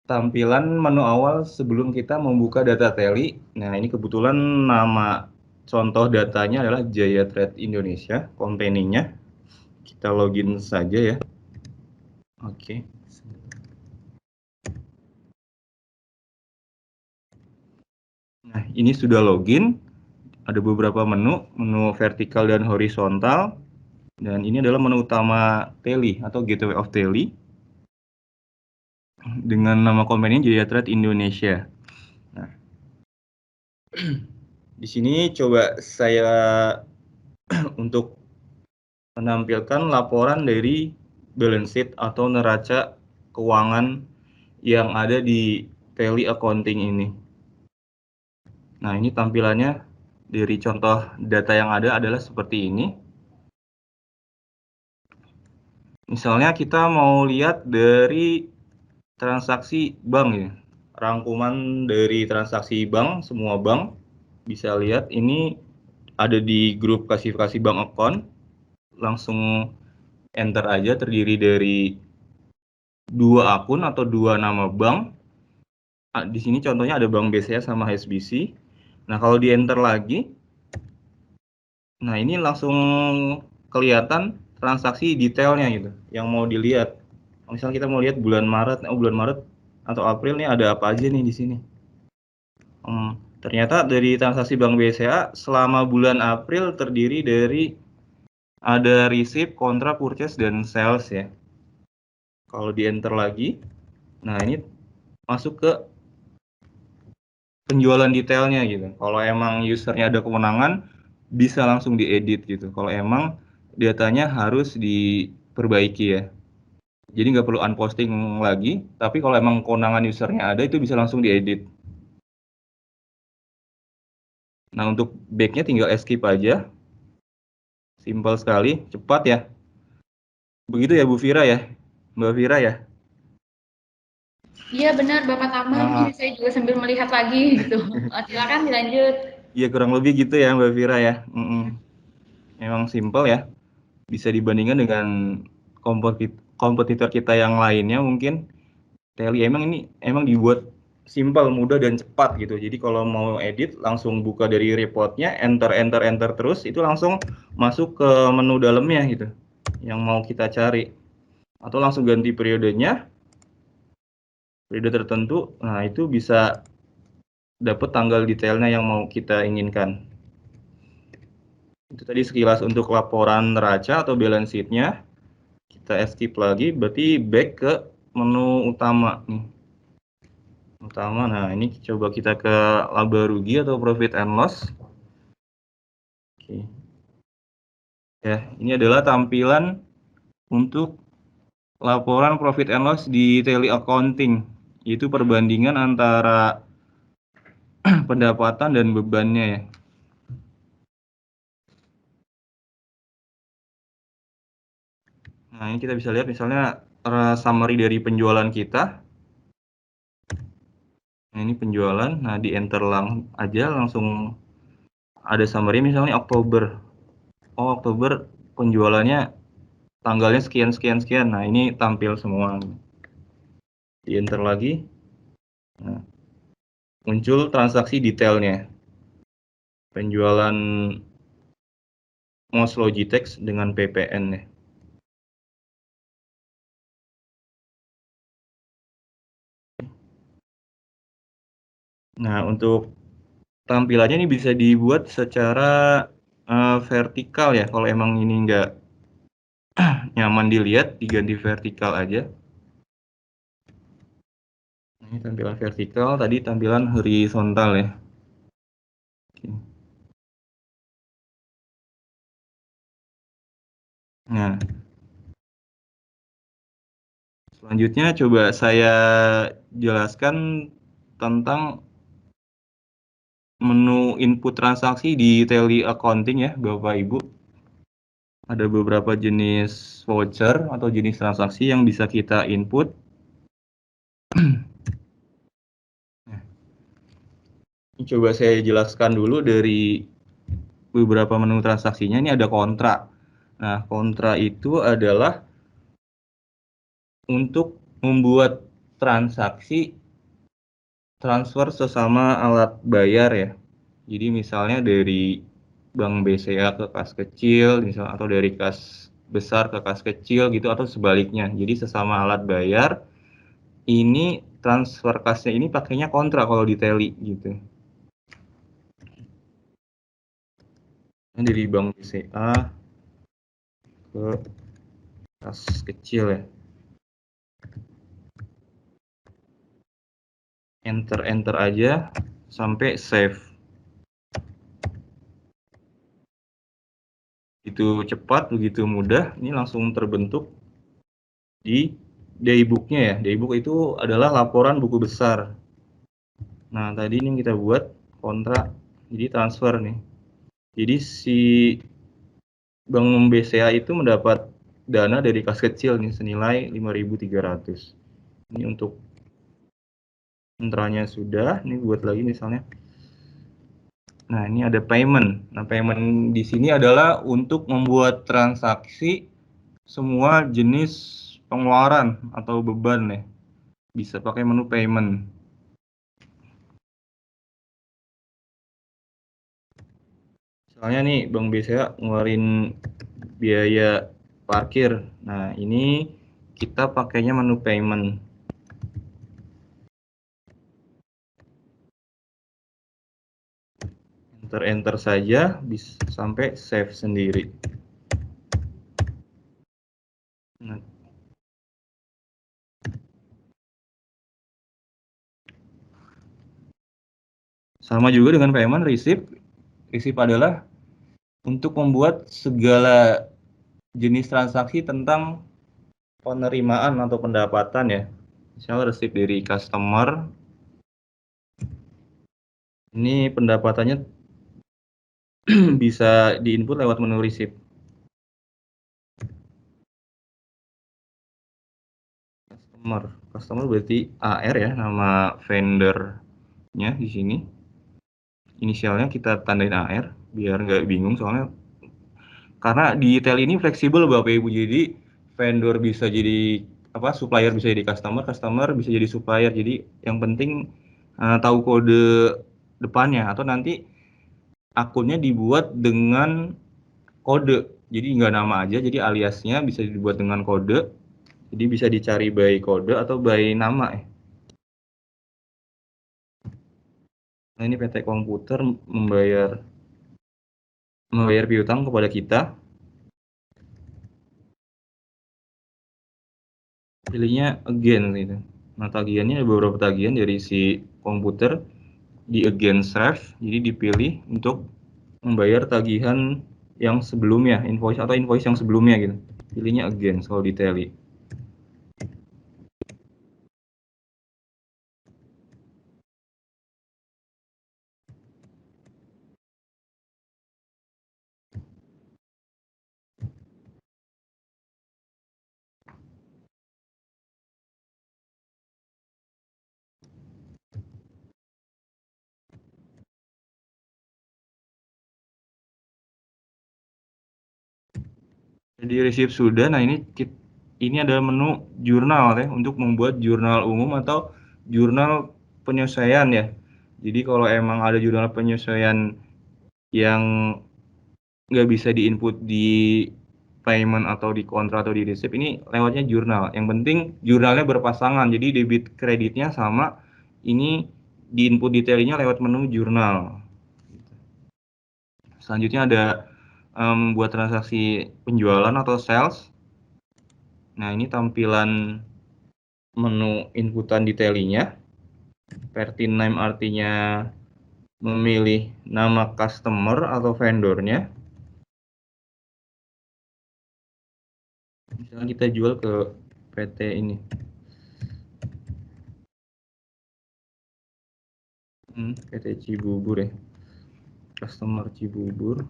Speaker 3: tampilan menu awal sebelum kita membuka data teli. Nah, ini kebetulan nama contoh datanya adalah Jaya Trade Indonesia, company-nya. Kita login saja ya. Oke. Nah, ini sudah login. Ada beberapa menu vertikal dan horizontal. Dan ini adalah menu utama teli atau Gateway of Teli. Dengan nama company Jaya Trade Indonesia. Nah, di sini coba saya untuk menampilkan laporan dari balance sheet atau neraca keuangan yang ada di tele accounting ini. Nah, ini tampilannya dari contoh data yang ada adalah seperti ini. Misalnya kita mau lihat dari transaksi bank ya. Rangkuman dari transaksi bank, semua bank bisa lihat ini ada di grup klasifikasi bank account. Langsung enter aja, terdiri dari 2 akun atau 2 nama bank. Di sini contohnya ada Bank BCA sama HSBC. Nah, kalau di enter lagi, nah ini langsung kelihatan transaksi detailnya gitu, yang mau dilihat. Misalnya kita mau lihat bulan Maret, bulan Maret atau April nih ada apa aja nih di sini. Ternyata dari transaksi Bank BCA selama bulan April terdiri dari ada receipt, kontra, purchase, dan sales ya. Kalau di enter lagi, nah ini masuk ke penjualan detailnya gitu. Kalau emang usernya ada kewenangan, bisa langsung diedit gitu. Kalau emang datanya harus diperbaiki ya. Jadi nggak perlu unposting lagi, tapi kalau emang kewenangan usernya ada, itu bisa langsung diedit. Nah, untuk back-nya tinggal escape aja. Simpel sekali, cepat ya. Begitu ya Bu Vira ya, Mbak Vira ya.
Speaker 2: Iya benar Bapak Tamam, ini saya juga sambil melihat lagi gitu. Silakan dilanjut.
Speaker 3: Iya kurang lebih gitu ya Mbak Vira ya. Memang simpel ya. Bisa dibandingkan dengan kompetitor kita yang lainnya mungkin. Teli emang dibuat simpel, mudah dan cepat gitu. Jadi kalau mau edit langsung buka dari reportnya, enter enter enter terus, itu langsung masuk ke menu dalamnya gitu, yang mau kita cari. Atau langsung ganti periodenya, periode tertentu. Nah itu bisa dapat tanggal detailnya yang mau kita inginkan. Itu tadi sekilas untuk laporan neraca atau balance sheet-nya. Kita escape lagi, berarti back ke menu utama nih. Nah ini coba kita ke laba rugi atau profit and loss. Oke. Ya, ini adalah tampilan untuk laporan profit and loss di tele accounting, yaitu perbandingan antara pendapatan dan bebannya ya. Nah, ini kita bisa lihat misalnya summary dari penjualan kita. Nah, ini penjualan. Nah, di enter aja langsung ada summary misalnya Oktober. Oh, Oktober penjualannya tanggalnya sekian sekian sekian. Nah, ini tampil semua. Di enter lagi. Nah, muncul transaksi detailnya. Penjualan MOS Logitech dengan PPN ya. Nah, untuk tampilannya ini bisa dibuat secara vertikal ya. Kalau emang ini nggak nyaman dilihat, diganti vertikal aja. Ini tampilan vertikal, tadi tampilan horizontal ya. Nah, selanjutnya coba saya jelaskan tentang menu input transaksi di Tally Accounting ya, Bapak Ibu. Ada beberapa jenis voucher atau jenis transaksi yang bisa kita input. Ini coba saya jelaskan dulu dari beberapa menu transaksinya. Ini ada kontra. Nah, kontra itu adalah untuk membuat transaksi transfer sesama alat bayar ya. Jadi misalnya dari bank BCA ke kas kecil, misalnya, atau dari kas besar ke kas kecil gitu, atau sebaliknya. Jadi sesama alat bayar, ini transfer kasnya ini pakainya kontra kalau di Tally gitu. Ini dari bank BCA ke kas kecil ya. Enter aja sampai save. Itu cepat, begitu mudah, ini langsung terbentuk di daybook-nya ya. Daybook itu adalah laporan buku besar. Nah, tadi ini kita buat kontra, jadi transfer nih. Jadi si Bank BCA itu mendapat dana dari kas kecil nih senilai 5.300. Ini untuk kontranya sudah, ini buat lagi misalnya. Nah, ini ada payment. Nah, payment di sini adalah untuk membuat transaksi semua jenis pengeluaran atau beban ya. Bisa pakai menu payment. Misalnya nih Bank BCA ngeluarin biaya parkir. Nah, ini kita pakainya menu payment. Enter saja bisa sampai save sendiri. Nah, sama juga dengan payment receipt. Receipt adalah untuk membuat segala jenis transaksi tentang penerimaan atau pendapatan ya. Misalnya receipt dari customer. Ini pendapatannya bisa diinput lewat menu receipt. Customer berarti AR ya, nama vendornya di sini. Inisialnya kita tandain AR biar nggak bingung soalnya. Karena di Tally ini fleksibel Bapak Ibu, jadi vendor bisa jadi supplier bisa jadi customer bisa jadi supplier. Jadi yang penting tahu kode depannya, atau nanti akunnya dibuat dengan kode. Jadi nggak nama aja, jadi aliasnya bisa dibuat dengan kode. Jadi bisa dicari by kode atau by nama ya. Nah, ini PT Komputer membayar piutang kepada kita. Pilihnya again gitu. Nah, tagihannya ada beberapa tagihan dari si komputer di against ref. Jadi dipilih untuk membayar tagihan yang sebelumnya, invoice yang sebelumnya gitu. Pilihnya against kalau di Tally. Jadi receipt sudah. Nah, ini adalah menu jurnal ya, untuk membuat jurnal umum atau jurnal penyesuaian ya. Jadi kalau emang ada jurnal penyesuaian yang nggak bisa diinput di payment atau di kontra atau di receipt, ini lewatnya jurnal. Yang penting jurnalnya berpasangan, jadi debit kreditnya sama. Ini diinput detailnya lewat menu jurnal. Selanjutnya ada buat transaksi penjualan atau sales. Nah, ini tampilan menu inputan di Tally-nya. Pertin name artinya memilih nama customer atau vendornya. Misalnya kita jual ke PT ini. PT Cibubur ya. Customer Cibubur.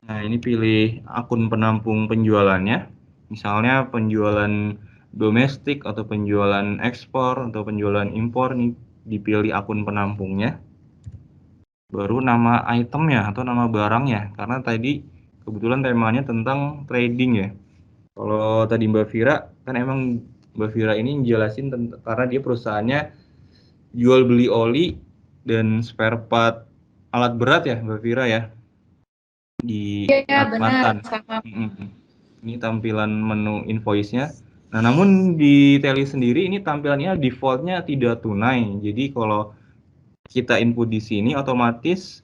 Speaker 3: Nah, ini pilih akun penampung penjualannya. Misalnya penjualan domestik atau penjualan ekspor atau penjualan impor, nih dipilih akun penampungnya. Baru nama itemnya atau nama barangnya, karena tadi kebetulan temanya tentang trading ya. Kalau tadi Mbak Vira, kan emang Mbak Vira ini jelasin karena dia perusahaannya jual beli oli dan spare part alat berat ya Mbak Vira ya, di
Speaker 2: Iya, benar.
Speaker 3: Kalimantan.
Speaker 2: Sama.
Speaker 3: Ini tampilan menu invoice-nya. Nah, namun di Teli sendiri ini tampilannya defaultnya tidak tunai. Jadi kalau kita input di sini otomatis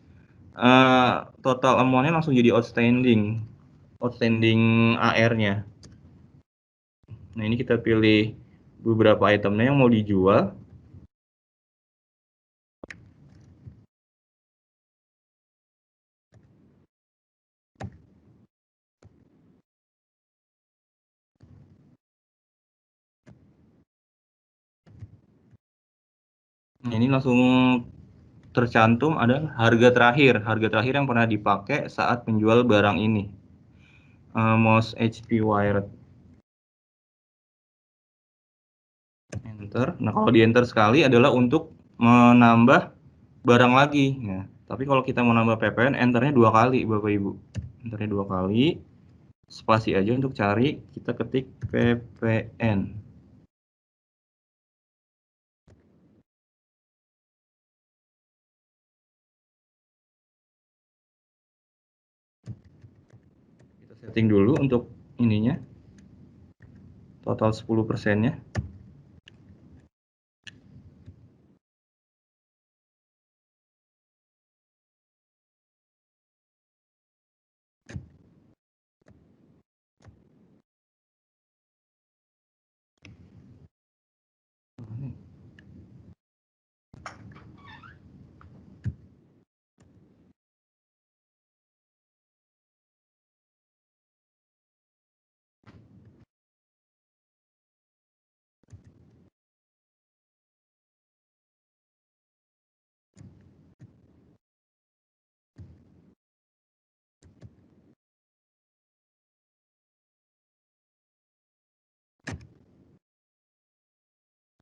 Speaker 3: total amount-nya langsung jadi outstanding AR-nya. Nah, ini kita pilih beberapa itemnya yang mau dijual. Nah, ini langsung tercantum ada harga terakhir yang pernah dipakai saat penjual barang ini. Mouse HP wired. Enter. Nah, kalau di enter sekali adalah untuk menambah barang lagi. Nah, tapi kalau kita mau nambah PPN, enternya 2 kali, Bapak Ibu. Enternya 2 kali. Spasi aja untuk cari, kita ketik PPN. Kita setting dulu untuk ininya. Total 10%-nya.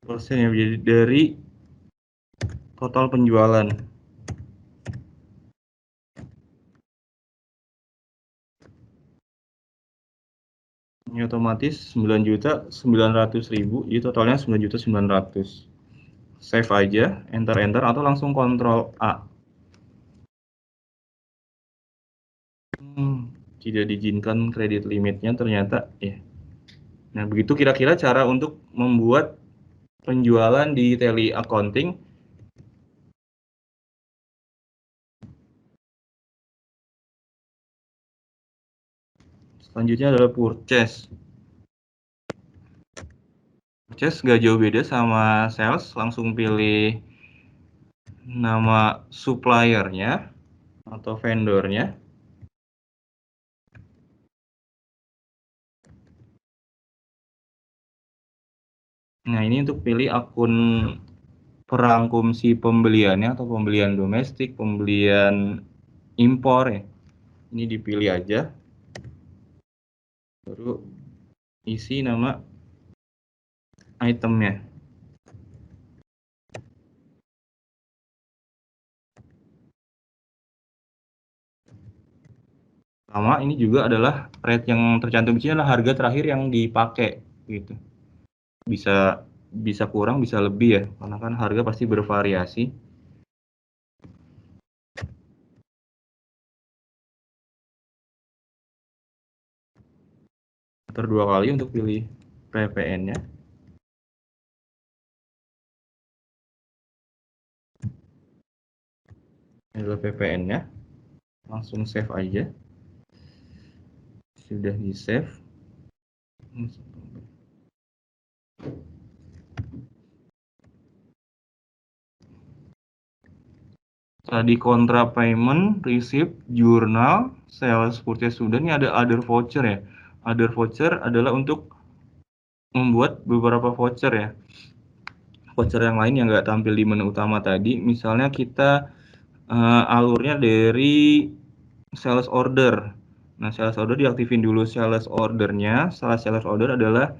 Speaker 3: Persen ya, jadi dari total penjualan. Ini otomatis 9.900.000, jadi totalnya 9.900.000. Save aja, enter atau langsung Ctrl A. Tidak diizinkan kredit limitnya ternyata ya. Nah, begitu kira-kira cara untuk membuat penjualan di Teli Accounting. Selanjutnya adalah purchase. Purchase nggak jauh beda sama sales, langsung pilih nama suppliernya atau vendornya. Nah, ini untuk pilih akun perangkum si pembeliannya atau pembelian domestik, pembelian impor ya. Ini dipilih aja. Baru isi nama itemnya. Sama ini juga adalah rate yang tercantum di sini adalah harga terakhir yang dipakai gitu. Bisa kurang, bisa lebih ya, karena kan harga pasti bervariasi. Enter 2 kali untuk pilih PPN-nya. Ini adalah PPN-nya. Langsung save aja. Sudah di save. Tadi kontra payment, receipt, jurnal, sales purchase sudah. Ini ada other voucher ya. Other voucher adalah untuk membuat beberapa voucher ya. Voucher yang lain yang nggak tampil di menu utama tadi. Misalnya kita alurnya dari sales order. Nah, sales order diaktifin dulu sales ordernya. Setelah sales order adalah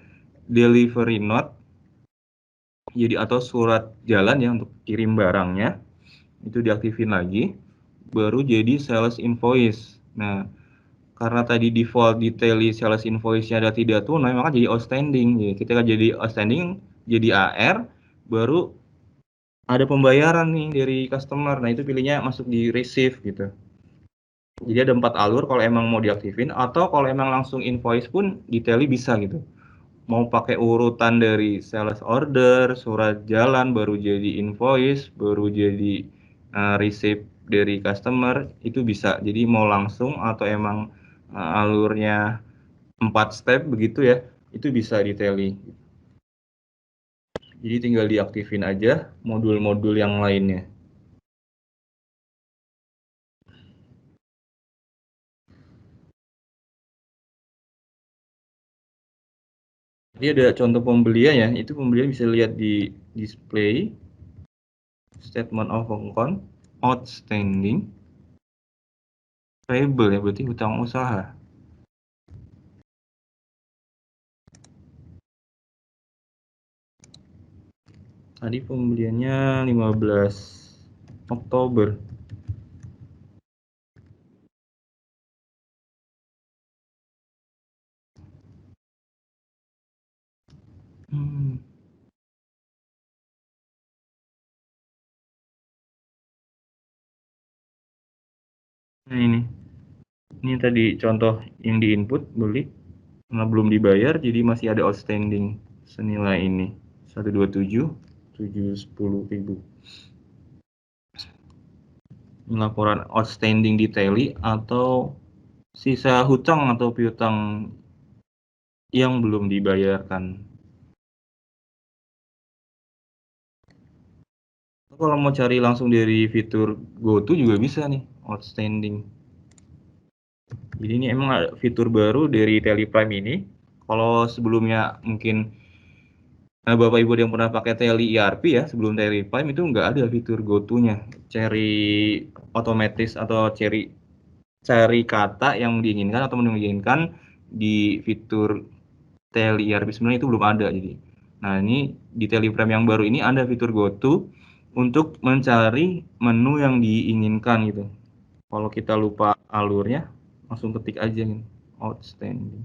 Speaker 3: delivery note. Jadi atau surat jalan ya untuk kirim barangnya. Itu diaktifin lagi. Baru jadi sales invoice. Nah, karena tadi default di tally sales invoice-nya ada tidak tunai, maka jadi outstanding. Jadi ketika jadi outstanding, jadi AR, baru ada pembayaran nih dari customer. Nah, itu pilihnya masuk di receive gitu. Jadi ada 4 alur kalau emang mau diaktifin, atau kalau emang langsung invoice pun di tally bisa gitu. Mau pakai urutan dari sales order, surat jalan, baru jadi invoice, baru jadi receipt dari customer, itu bisa. Jadi mau langsung atau emang alurnya 4 step begitu ya, itu bisa di tally. Jadi tinggal diaktifin aja modul-modul yang lainnya. Jadi ada contoh pembelian ya, itu pembelian bisa lihat di display, statement of account, outstanding, payable ya, berarti hutang usaha. Tadi pembeliannya 15 Oktober. Nah ini tadi contoh yang di input beli, karena belum dibayar jadi masih ada outstanding senilai ini 127.710.000. Laporan outstanding di tally atau sisa hutang atau piutang yang belum dibayarkan. Kalau mau cari langsung dari fitur GoTo juga bisa nih, outstanding. Jadi ini emang ada fitur baru dari Tally Prime ini. Kalau sebelumnya mungkin Bapak Ibu yang pernah pakai Tally ERP ya, sebelum Tally Prime itu nggak ada fitur GoTo-nya. Cari otomatis atau cari kata yang diinginkan atau menginginkan di fitur Tally ERP sebenarnya itu belum ada. Jadi, nah ini di Tally Prime yang baru ini ada fitur GoTo untuk mencari menu yang diinginkan gitu. Kalau kita lupa alurnya, langsung ketik aja nih, outstanding.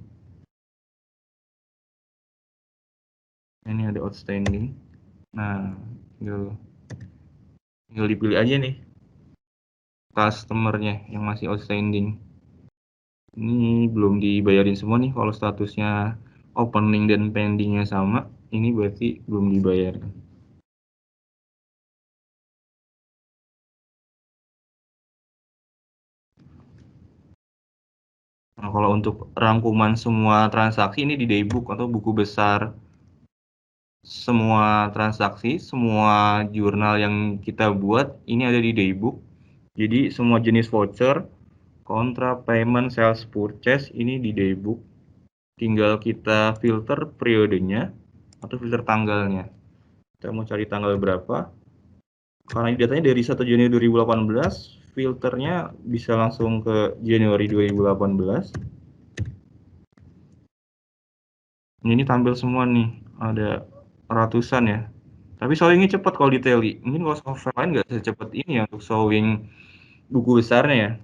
Speaker 3: Ini ada outstanding. Nah, tinggal dipilih aja nih customernya yang masih outstanding. Ini belum dibayarin semua nih. Kalau statusnya opening dan pendingnya sama, ini berarti belum dibayarkan. Nah, kalau untuk rangkuman semua transaksi ini di daybook atau buku besar semua transaksi, semua jurnal yang kita buat ini ada di daybook. Jadi semua jenis voucher, kontra, payment, sales, purchase ini di daybook. Tinggal kita filter periodenya atau filter tanggalnya. Kita mau cari tanggal berapa? Karena datanya dari 1 Januari 2018, filternya bisa langsung ke Januari 2018. Ini tampil semua nih, ada ratusan ya. Tapi showingnya cepat kalau di Tally. Mungkin kalau software lain nggak secepat ini ya untuk showing buku besarnya ya.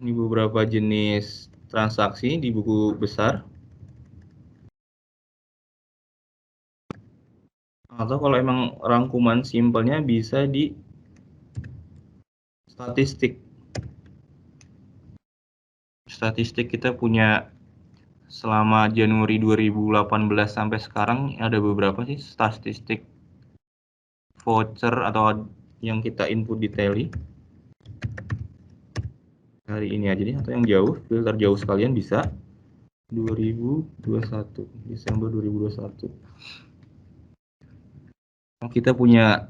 Speaker 3: Ini beberapa jenis transaksi di buku besar. Atau kalau emang rangkuman simpelnya bisa di statistik. Statistik kita punya selama Januari 2018 sampai sekarang ada beberapa sih statistik voucher atau yang kita input di Tally. Hari ini aja nih, atau yang jauh, filter jauh sekalian bisa. 2021, Desember 2021. Kita punya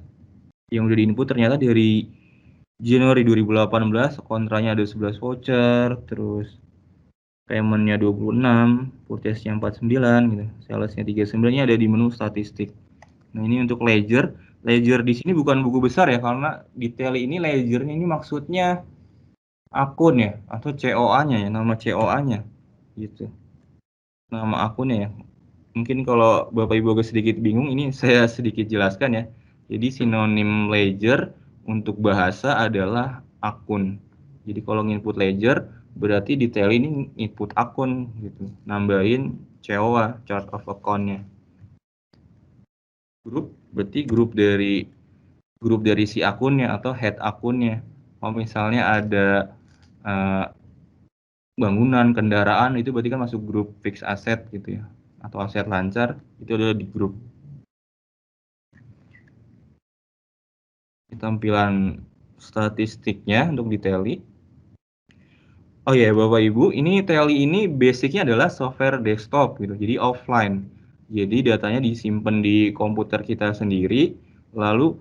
Speaker 3: yang udah di-input ternyata dari Januari 2018 kontranya ada 11 voucher, terus payment-nya 26, purchase-nya 49 gitu. Sales-nya 39-nya ada di menu statistik. Nah, ini untuk ledger. Ledger di sini bukan buku besar ya, karena detail ini ledger-nya ini maksudnya akun ya, atau COA-nya ya, nama COA-nya gitu. Nama akunnya ya. Mungkin kalau Bapak Ibu agak sedikit bingung, ini saya sedikit jelaskan ya. Jadi sinonim ledger untuk bahasa adalah akun. Jadi kalau input ledger berarti detail ini input akun gitu. Nambahin COA, chart of account-nya. Grup berarti grup dari si akunnya atau head akunnya. Kalau misalnya ada bangunan, kendaraan, itu berarti kan masuk grup fixed asset gitu ya, atau aset lancar, itu adalah di grup. Tampilan statistiknya untuk di Tally. Oh ya, Bapak Ibu, ini Tally ini basicnya adalah software desktop gitu, jadi offline. Jadi datanya disimpan di komputer kita sendiri, lalu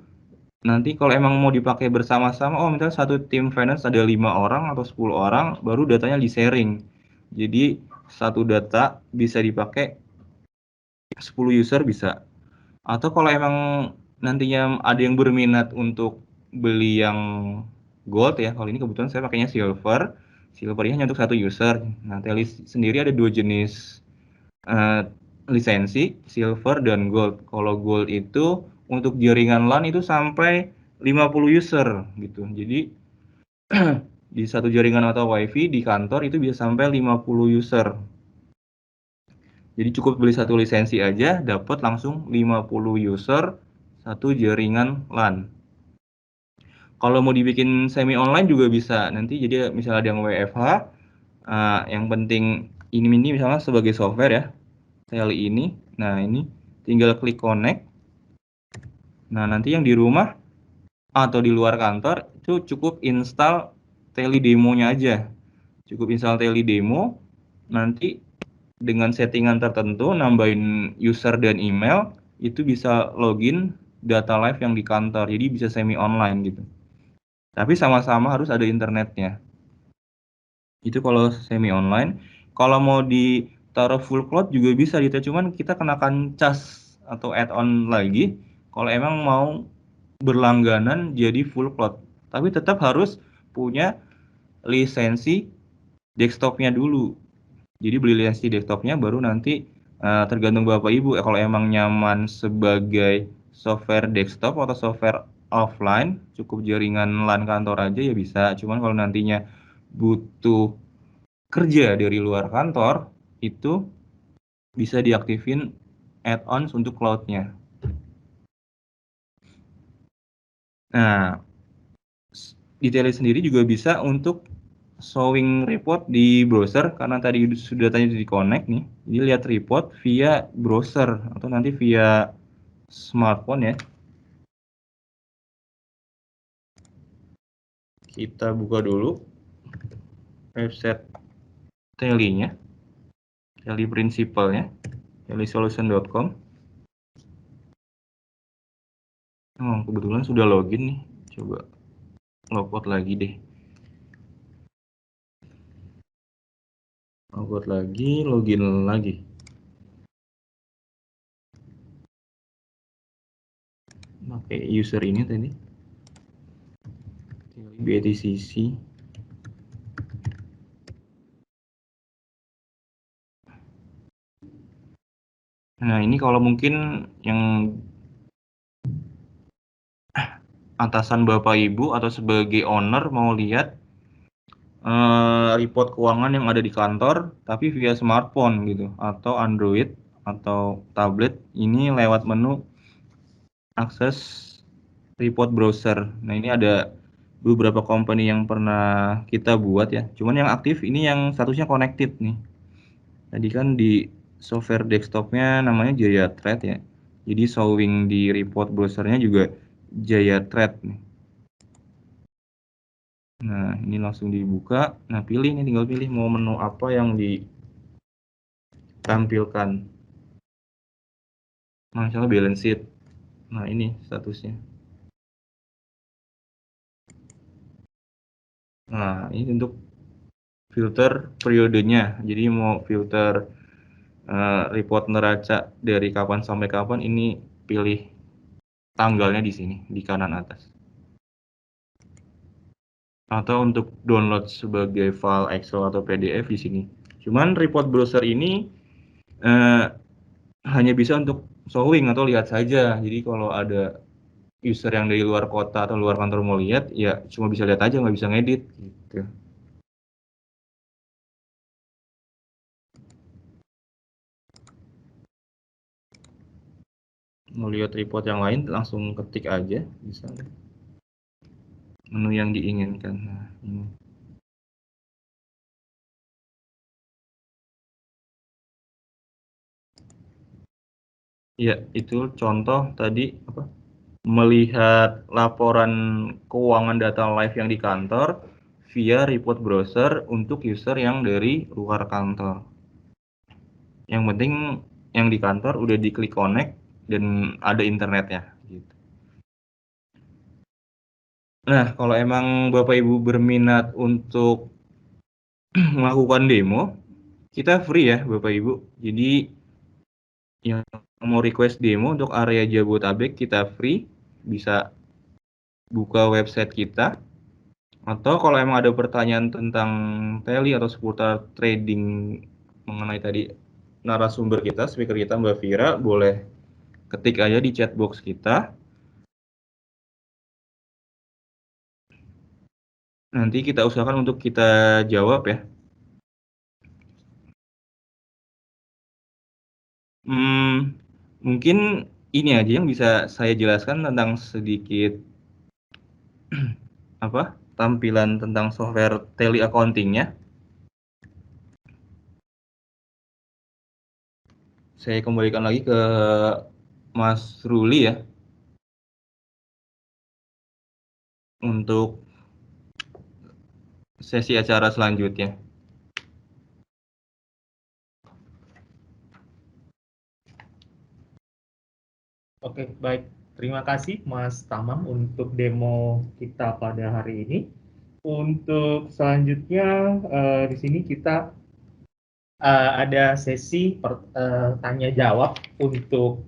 Speaker 3: nanti kalau emang mau dipakai bersama-sama, misalnya satu tim finance ada 5 orang atau 10 orang, baru datanya di-sharing. Jadi satu data bisa dipakai 10 user bisa. Atau kalau emang nantinya ada yang berminat untuk beli yang gold ya, kalau ini kebetulan saya pakainya silver. Silver ini hanya untuk satu user. Nah, Tally sendiri ada 2 jenis lisensi, silver dan gold. Kalau gold itu untuk jaringan LAN itu sampai 50 user gitu. Jadi di satu jaringan atau wifi di kantor itu bisa sampai 50 user. Jadi cukup beli satu lisensi aja dapat langsung 50 user satu jaringan LAN. Kalau mau dibikin semi online juga bisa. Nanti jadi misalnya ada yang WFH, yang penting ini misalnya sebagai software ya, Tally ini. Nah, ini tinggal klik connect. Nah, nanti yang di rumah atau di luar kantor itu cukup install Tally demonya aja. Cukup install Tally demo, nanti dengan settingan tertentu nambahin user dan email itu bisa login data live yang di kantor. Jadi bisa semi online gitu. Tapi sama-sama harus ada internetnya. Itu kalau semi online. Kalau mau ditaruh full cloud juga bisa gitu, cuman kita kenakan cas atau add-on lagi kalau emang mau berlangganan jadi full cloud. Tapi tetap harus punya lisensi desktopnya dulu. Jadi beli lisensi desktopnya baru nanti tergantung Bapak Ibu. Kalau emang nyaman sebagai software desktop atau software offline, cukup jaringan LAN kantor aja ya bisa. Cuman kalau nantinya butuh kerja dari luar kantor, itu bisa diaktifin add-ons untuk cloud-nya. Nah, Tally sendiri juga bisa untuk showing report di browser, karena tadi sudah tadi di connect nih. Jadi lihat report via browser atau nanti via smartphone ya. Kita buka dulu website Tally-nya, Tally Principal-nya, tallysolution.com. Kebetulan sudah login nih, coba logout lagi deh. Logout lagi, login lagi. Pakai user ini tadi. BTCC. Nah, ini kalau mungkin yang atasan Bapak Ibu atau sebagai owner mau lihat report keuangan yang ada di kantor tapi via smartphone gitu atau Android atau tablet, ini lewat menu akses report browser. Nah, ini ada beberapa company yang pernah kita buat ya. Cuman yang aktif ini yang statusnya connected nih. Tadi kan di software desktopnya namanya Jaya Trade ya. Jadi showing di report browsernya juga Jaya Trade nih. Nah, ini langsung dibuka. Nah, pilih nih, tinggal pilih mau menu apa yang ditampilkan. Nah, misalnya balance sheet. Nah, ini statusnya. Nah, ini untuk filter periodenya. Jadi mau filter report neraca dari kapan sampai kapan, ini pilih tanggalnya di sini, di kanan atas. Atau untuk download sebagai file Excel atau PDF di sini. Cuman report browser ini hanya bisa untuk showing atau lihat saja. Jadi kalau ada user yang dari luar kota atau luar kantor mau lihat, ya cuma bisa lihat aja, nggak bisa ngedit gitu. Mau lihat report yang lain, langsung ketik aja, bisa. Menu yang diinginkan. Nah, ini. Ya, itu contoh tadi apa? Melihat laporan keuangan data live yang di kantor via report browser untuk user yang dari luar kantor. Yang penting yang di kantor udah diklik connect dan ada internetnya gitu. Nah, kalau emang Bapak Ibu berminat untuk melakukan demo, kita free ya Bapak Ibu. Jadi yang mau request demo untuk area Jabodetabek kita free, bisa buka website kita. Atau kalau emang ada pertanyaan tentang tele atau seputar trading mengenai tadi narasumber kita, speaker kita Mbak Vira, boleh ketik aja di chat box kita. Nanti kita usahakan untuk kita jawab ya. Mungkin ini aja yang bisa saya jelaskan tentang sedikit apa tampilan tentang software tele accounting-nya. Saya kembalikan lagi ke Mas Ruli ya untuk sesi acara selanjutnya.
Speaker 1: Oke, baik. Terima kasih Mas Tamam untuk demo kita pada hari ini. Untuk selanjutnya di sini kita ada sesi tanya jawab untuk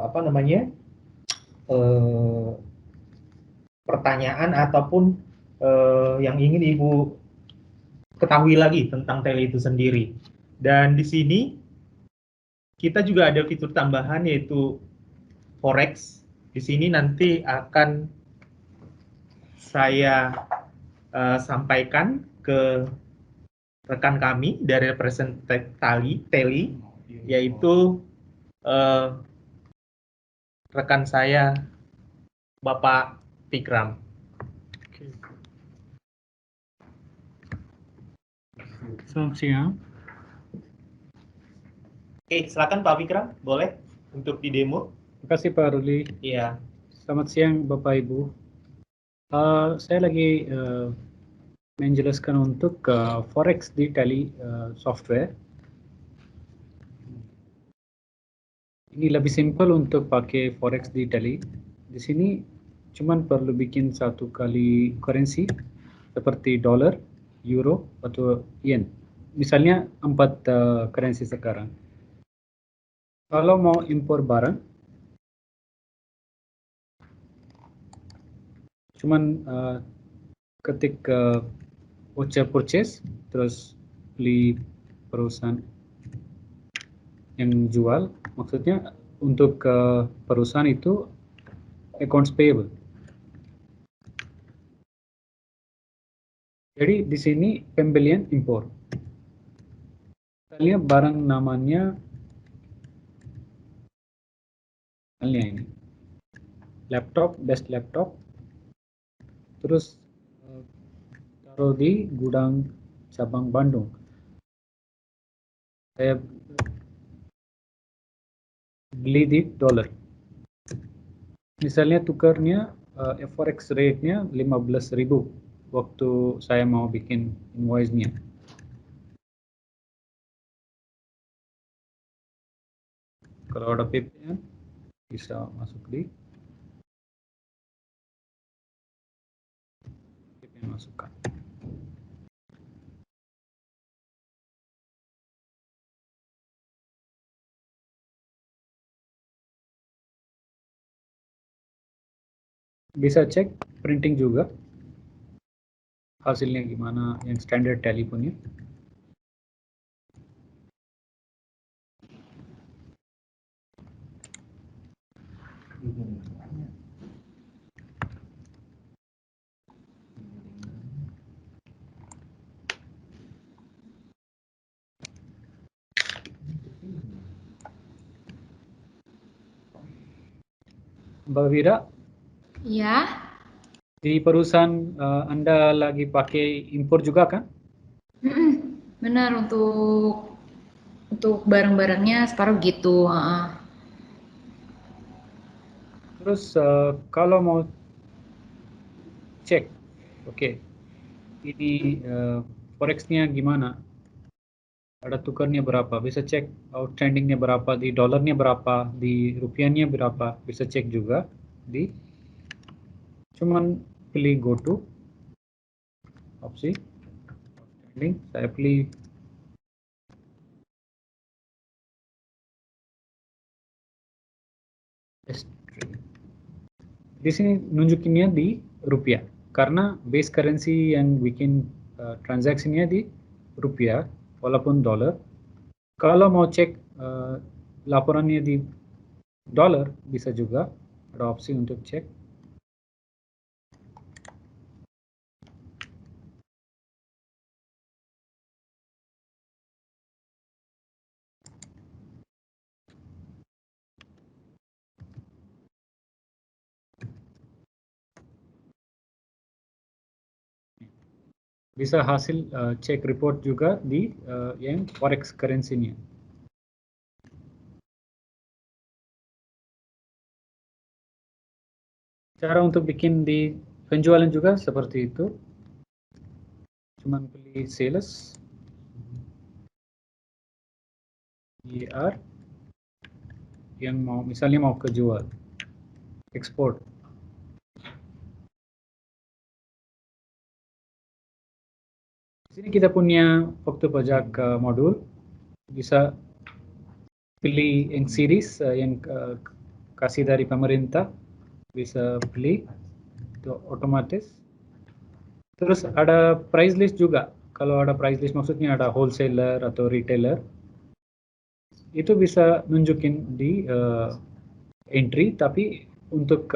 Speaker 1: apa namanya pertanyaan ataupun yang ingin Ibu ketahui lagi tentang tele itu sendiri. Dan di sini kita juga ada fitur tambahan yaitu forex. Di sini nanti akan saya sampaikan ke rekan kami dari representatif tele, yaitu rekan saya Bapak Fikram.
Speaker 4: Selamat siang.
Speaker 1: Oke, silakan Pak Fikram, boleh untuk di demo.
Speaker 4: Terima kasih Pak Ruli.
Speaker 1: Iya.
Speaker 4: Selamat siang Bapak Ibu. Saya lagi menjelaskan untuk forex di Tally software. Ini lebih simpel untuk pakai forex di Tally. Di sini cuman perlu bikin satu kali currency seperti dolar, euro atau yen. Misalnya 4 currency sekarang. Kalau mau impor barang, cuman ketik voucher purchase, terus beli perusahaan yang jual, maksudnya untuk perusahaan itu accounts payable. Jadi di sini pembelian impor. Misalnya barang namanya ini laptop, best laptop, terus taruh di gudang cabang Bandung. Saya beli di dolar. Misalnya tukarnya forex rate-nya 15.000 waktu saya mau bikin invoice-nya. Kalau ada PP-nya bisa masuk di VPN masukkan. Bisa cek printing juga hasilnya gimana yang standard tally punya. Mbak Wira,
Speaker 2: Ya,
Speaker 4: di perusahaan Anda lagi pakai impor juga kan?
Speaker 2: benar untuk barang-barangnya separuh gitu.
Speaker 4: Terus kalau mau cek, oke, ini forex-nya gimana? Ada tukarnya berapa? Bisa cek outstanding-nya berapa, di dolarnya berapa, di rupiahnya berapa. Bisa cek juga di cuman pilih go to opsi outstanding. Saya pilih history. Di sini nunjukinnya di rupiah karena base currency yang bikin transaksinya di rupiah walaupun dolar. Kalau mau cek laporannya di dolar bisa juga ada opsi untuk cek. Bisa hasil cek report juga di yang forex currency-nya. Cara untuk bikin di penjualan juga seperti itu. Cuman pilih sales, ER, yang mau misalnya mau kejual, ekspor. Di sini kita punya waktu pajak modul, bisa pilih yang series yang kasih dari pemerintah, bisa pilih itu otomatis. Terus ada price list juga. Kalau ada price list maksudnya ada wholesaler atau retailer, itu bisa nunjukin di entry, tapi untuk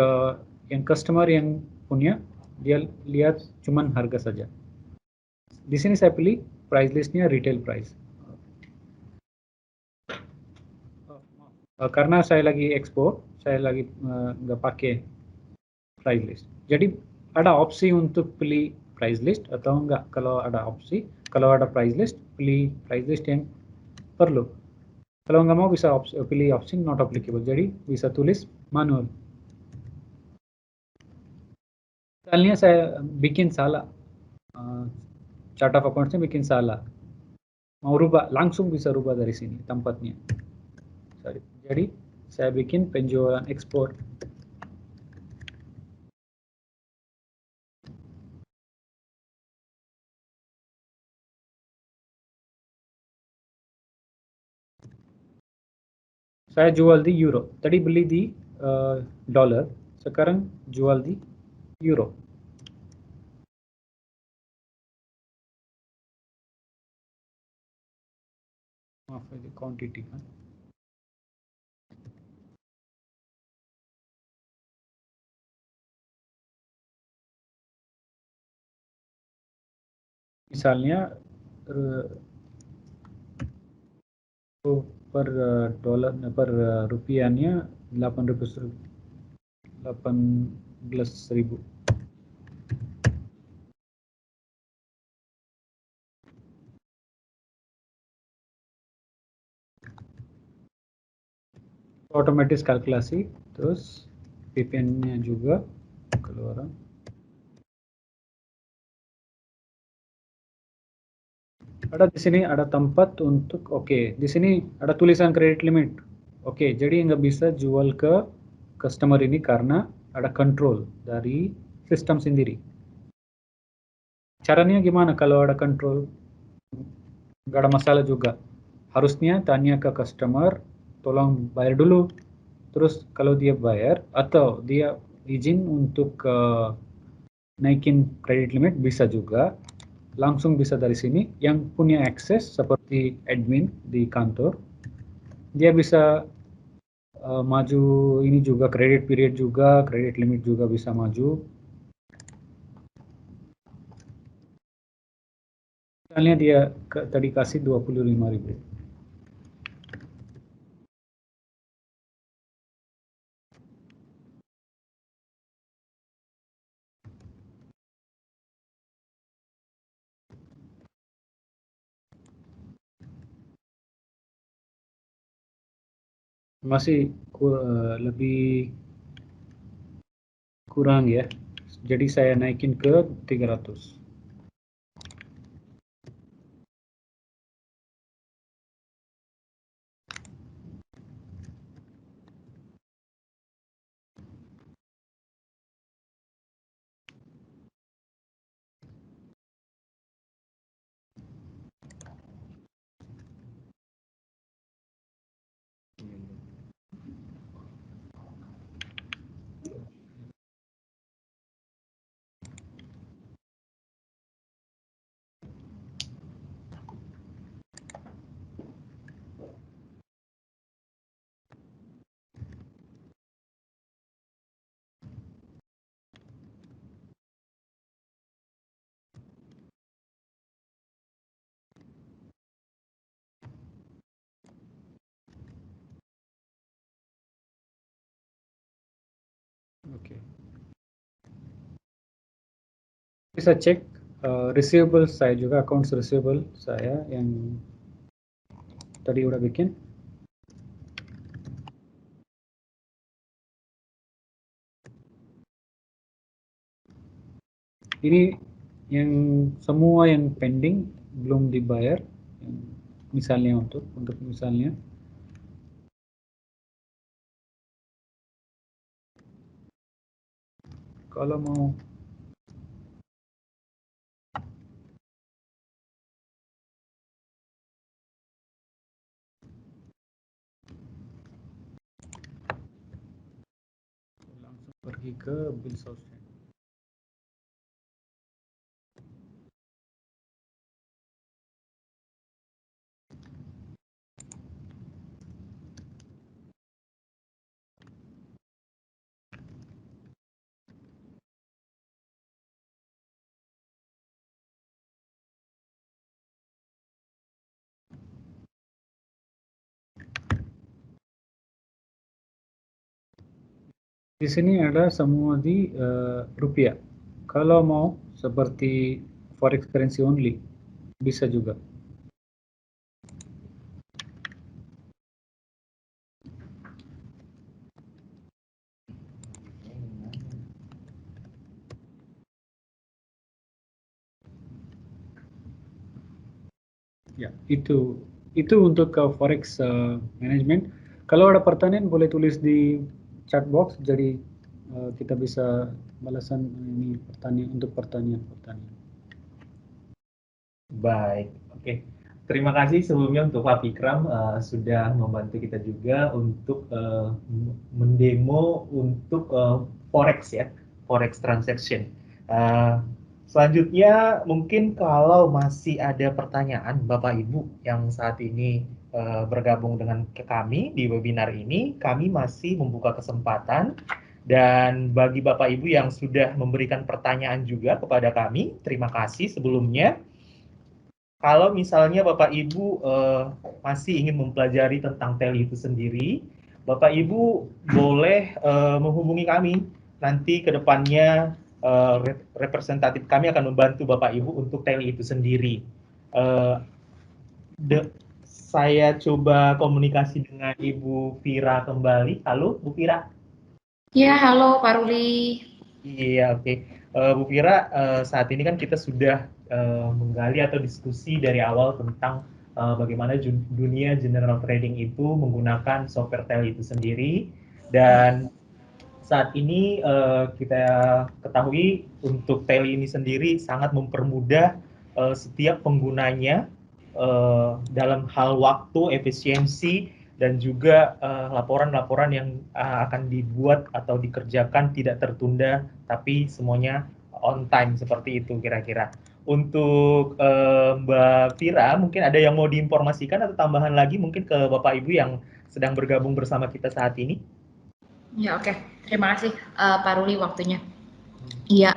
Speaker 4: yang customer yang punya, dia lihat cuman harga saja. Di sini saya pilih price listnya retail price. Karena saya lagi ekspor, saya lagi nggak pakai price list. Jadi ada opsi untuk pilih price list atau enggak. Kalau ada opsi, kalau ada price list, pilih price list yang perlu. Kalau nggak mau bisa pilih opsi not applicable. Jadi bisa tulis manual. Misalnya saya bikin salah, chart of accounts-nya bikin salah, mau rubah langsung bisa rubah dari sini tempatnya. Jadi saya bikin penjualan ekspor. Saya jual di euro. Tadi beli di dolar, sekarang jual di euro. Maaf, ini quantity kan. Misalnya per dolar per rupiahnya 18.000. Otomatis kalkulasi, terus VPN-nya juga keluaran. Ada di sini ada tempat untuk di sini ada tulisan credit limit. Jadi nggak bisa jual ke customer ini karena ada control dari sistem sendiri. Caranya gimana kalau ada control? Nggak ada masalah juga. Harusnya tanya ke customer, tolong bayar dulu. Terus kalau dia bayar atau dia izin untuk naikin kredit limit bisa juga. Langsung bisa dari sini. Yang punya akses seperti admin di kantor, dia bisa maju ini juga, kredit period juga, kredit limit juga bisa maju. Misalnya dia tadi kasih 25.000. Masih lebih kurang ya. Jadi saya naikin ke 300. Oke. Bisa cek receivable saya juga, accounts receivable saya yang tadi udah bikin. Ini yang semua yang pending belum dibayar, misalnya untuk misalnya kalau mau langsung pergi ke bill source. Di sini ada semua di rupiah. Kalau mau seperti forex currency only bisa juga. Ya, itu untuk forex management. Kalau ada pertanyaan boleh tulis di chat box, jadi kita bisa balasan ini pertanyaan.
Speaker 1: Baik, oke. Terima kasih sebelumnya untuk Pak Fikram sudah membantu kita juga untuk mendemo untuk forex ya, forex transaction. Selanjutnya mungkin kalau masih ada pertanyaan Bapak Ibu yang saat ini bergabung dengan kami di webinar ini, kami masih membuka kesempatan. Dan bagi Bapak Ibu yang sudah memberikan pertanyaan juga kepada kami, terima kasih sebelumnya. Kalau misalnya Bapak Ibu masih ingin mempelajari tentang teli itu sendiri, Bapak Ibu boleh menghubungi kami. Nanti ke depannya representatif kami akan membantu Bapak Ibu untuk teli itu sendiri. Saya coba komunikasi dengan Ibu Vira kembali. Halo, Bu Vira.
Speaker 2: Ya, halo Pak Ruli.
Speaker 1: Iya, oke. Bu Vira, saat ini kan kita sudah menggali atau diskusi dari awal tentang bagaimana dunia general trading itu menggunakan software teli itu sendiri, dan saat ini kita ketahui untuk Teli ini sendiri sangat mempermudah setiap penggunanya dalam hal waktu, efisiensi, dan juga laporan-laporan yang akan dibuat atau dikerjakan tidak tertunda, tapi semuanya on time seperti itu kira-kira. Untuk Mbak Vira, mungkin ada yang mau diinformasikan atau tambahan lagi mungkin ke Bapak Ibu yang sedang bergabung bersama kita saat ini?
Speaker 2: Ya, oke. Terima kasih Pak Ruli waktunya. Iya,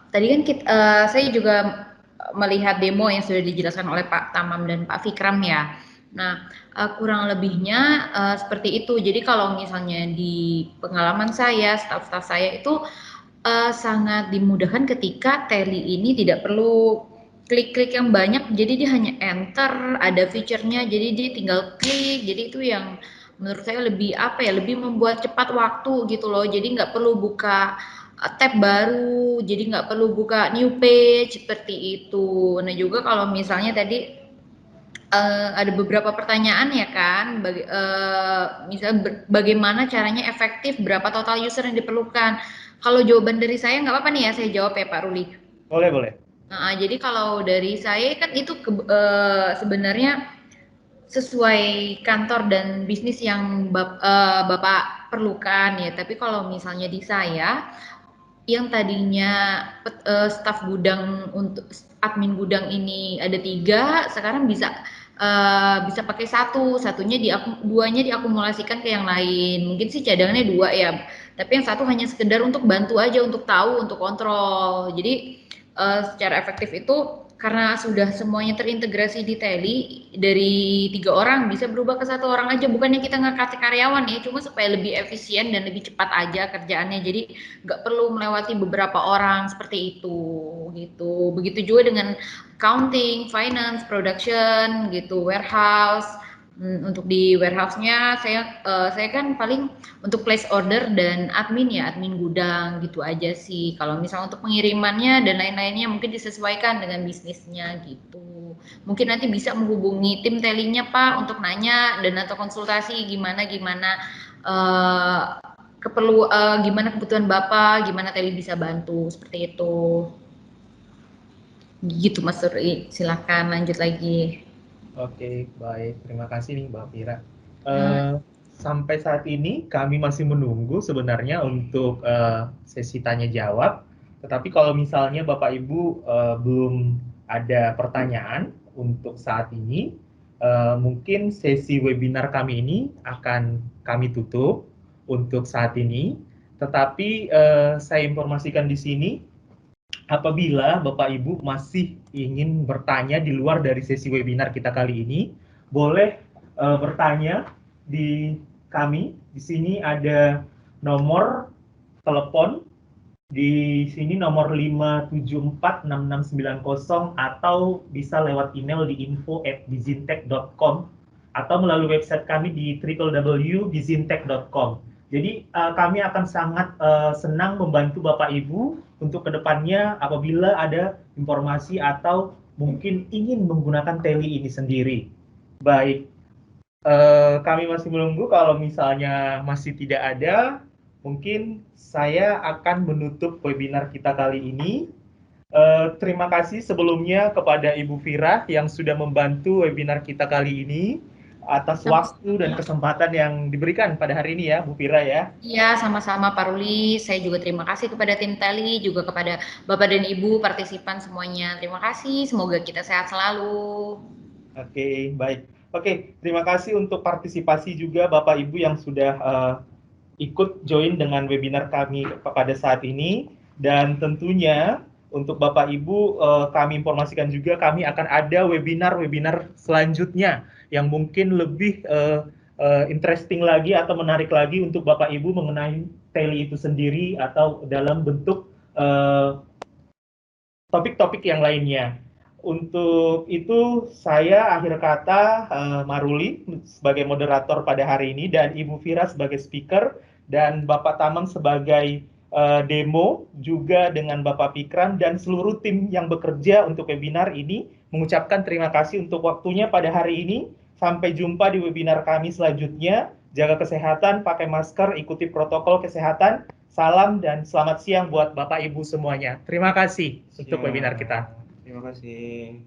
Speaker 2: tadi kan saya juga melihat demo yang sudah dijelaskan oleh Pak Tamam dan Pak Fikram ya. Nah, kurang lebihnya seperti itu. Jadi kalau misalnya di pengalaman saya, staf-staf saya itu sangat dimudahkan ketika Teli ini tidak perlu klik-klik yang banyak, jadi dia hanya enter, ada fiturnya, jadi dia tinggal klik, jadi itu yang menurut saya lebih apa ya, lebih membuat cepat waktu gitu loh, jadi nggak perlu buka tab baru, jadi nggak perlu buka new page seperti itu. Nah juga kalau misalnya tadi ada beberapa pertanyaan ya kan, misalnya bagaimana caranya efektif, berapa total user yang diperlukan. Kalau jawaban dari saya nggak apa-apa nih ya, saya jawab ya Pak Ruli.
Speaker 1: Boleh, boleh.
Speaker 2: Nah, jadi kalau dari saya kan itu sebenarnya sesuai kantor dan bisnis yang Bapak perlukan ya. Tapi kalau misalnya di saya, yang tadinya staf gudang untuk admin gudang ini ada 3, sekarang bisa pakai satunya duanya diakumulasikan ke yang lain. Mungkin sih cadangannya 2 ya, tapi yang satu hanya sekedar untuk bantu aja, untuk tahu, untuk kontrol. Jadi secara efektif itu karena sudah semuanya terintegrasi di Teli, dari 3 orang bisa berubah ke 1 orang aja, bukannya kita nge-cut karyawan ya, cuma supaya lebih efisien dan lebih cepat aja kerjaannya, jadi nggak perlu melewati beberapa orang seperti itu gitu. Begitu juga dengan accounting, finance, production gitu, warehouse. Untuk di warehouse-nya saya kan paling untuk place order dan admin ya, admin gudang gitu aja sih. Kalau misalnya untuk pengirimannya dan lain-lainnya mungkin disesuaikan dengan bisnisnya gitu. Mungkin nanti bisa menghubungi tim Telinya Pak untuk nanya dan atau konsultasi gimana gimana kebutuhan Bapak, gimana Teli bisa bantu seperti itu. Gitu Mas Suri, silakan lanjut lagi.
Speaker 1: Oke, baik. Terima kasih nih Mbak Vira. Sampai saat ini kami masih menunggu sebenarnya untuk sesi tanya jawab. Tetapi kalau misalnya Bapak Ibu belum ada pertanyaan untuk saat ini, mungkin sesi webinar kami ini akan kami tutup untuk saat ini. Tetapi saya informasikan di sini, apabila Bapak Ibu masih ingin bertanya di luar dari sesi webinar kita kali ini, boleh bertanya di kami. Di sini ada nomor telepon, di sini nomor 5746690, atau bisa lewat email di info@bizintech.com, atau melalui website kami di www.bizintech.com. Jadi kami akan sangat senang membantu Bapak Ibu untuk kedepannya apabila ada informasi atau mungkin ingin menggunakan Teli ini sendiri. Baik, kami masih menunggu. Kalau misalnya masih tidak ada, mungkin saya akan menutup webinar kita kali ini. Terima kasih sebelumnya kepada Ibu Vira yang sudah membantu webinar kita kali ini, atas waktu dan kesempatan yang diberikan pada hari ini ya, Bu Vira ya.
Speaker 2: Iya, sama-sama Pak Ruli. Saya juga terima kasih kepada tim Teli, juga kepada Bapak dan Ibu partisipan semuanya. Terima kasih, semoga kita sehat selalu.
Speaker 1: Oke, baik. Oke, terima kasih untuk partisipasi juga Bapak Ibu yang sudah ikut join dengan webinar kami pada saat ini. Dan tentunya untuk Bapak Ibu kami informasikan juga kami akan ada webinar-webinar selanjutnya yang mungkin lebih interesting lagi atau menarik lagi untuk Bapak Ibu mengenai Teli itu sendiri atau dalam bentuk topik-topik yang lainnya. Untuk itu saya akhir kata Maruli sebagai moderator pada hari ini dan Ibu Vira sebagai speaker dan Bapak Tamam sebagai demo, juga dengan Bapak Fikram dan seluruh tim yang bekerja untuk webinar ini mengucapkan terima kasih untuk waktunya pada hari ini. Sampai jumpa di webinar kami selanjutnya. jaga kesehatan, pakai masker, ikuti protokol kesehatan. Salam dan selamat siang buat Bapak Ibu semuanya. Terima kasih untuk webinar kita.
Speaker 3: Terima kasih.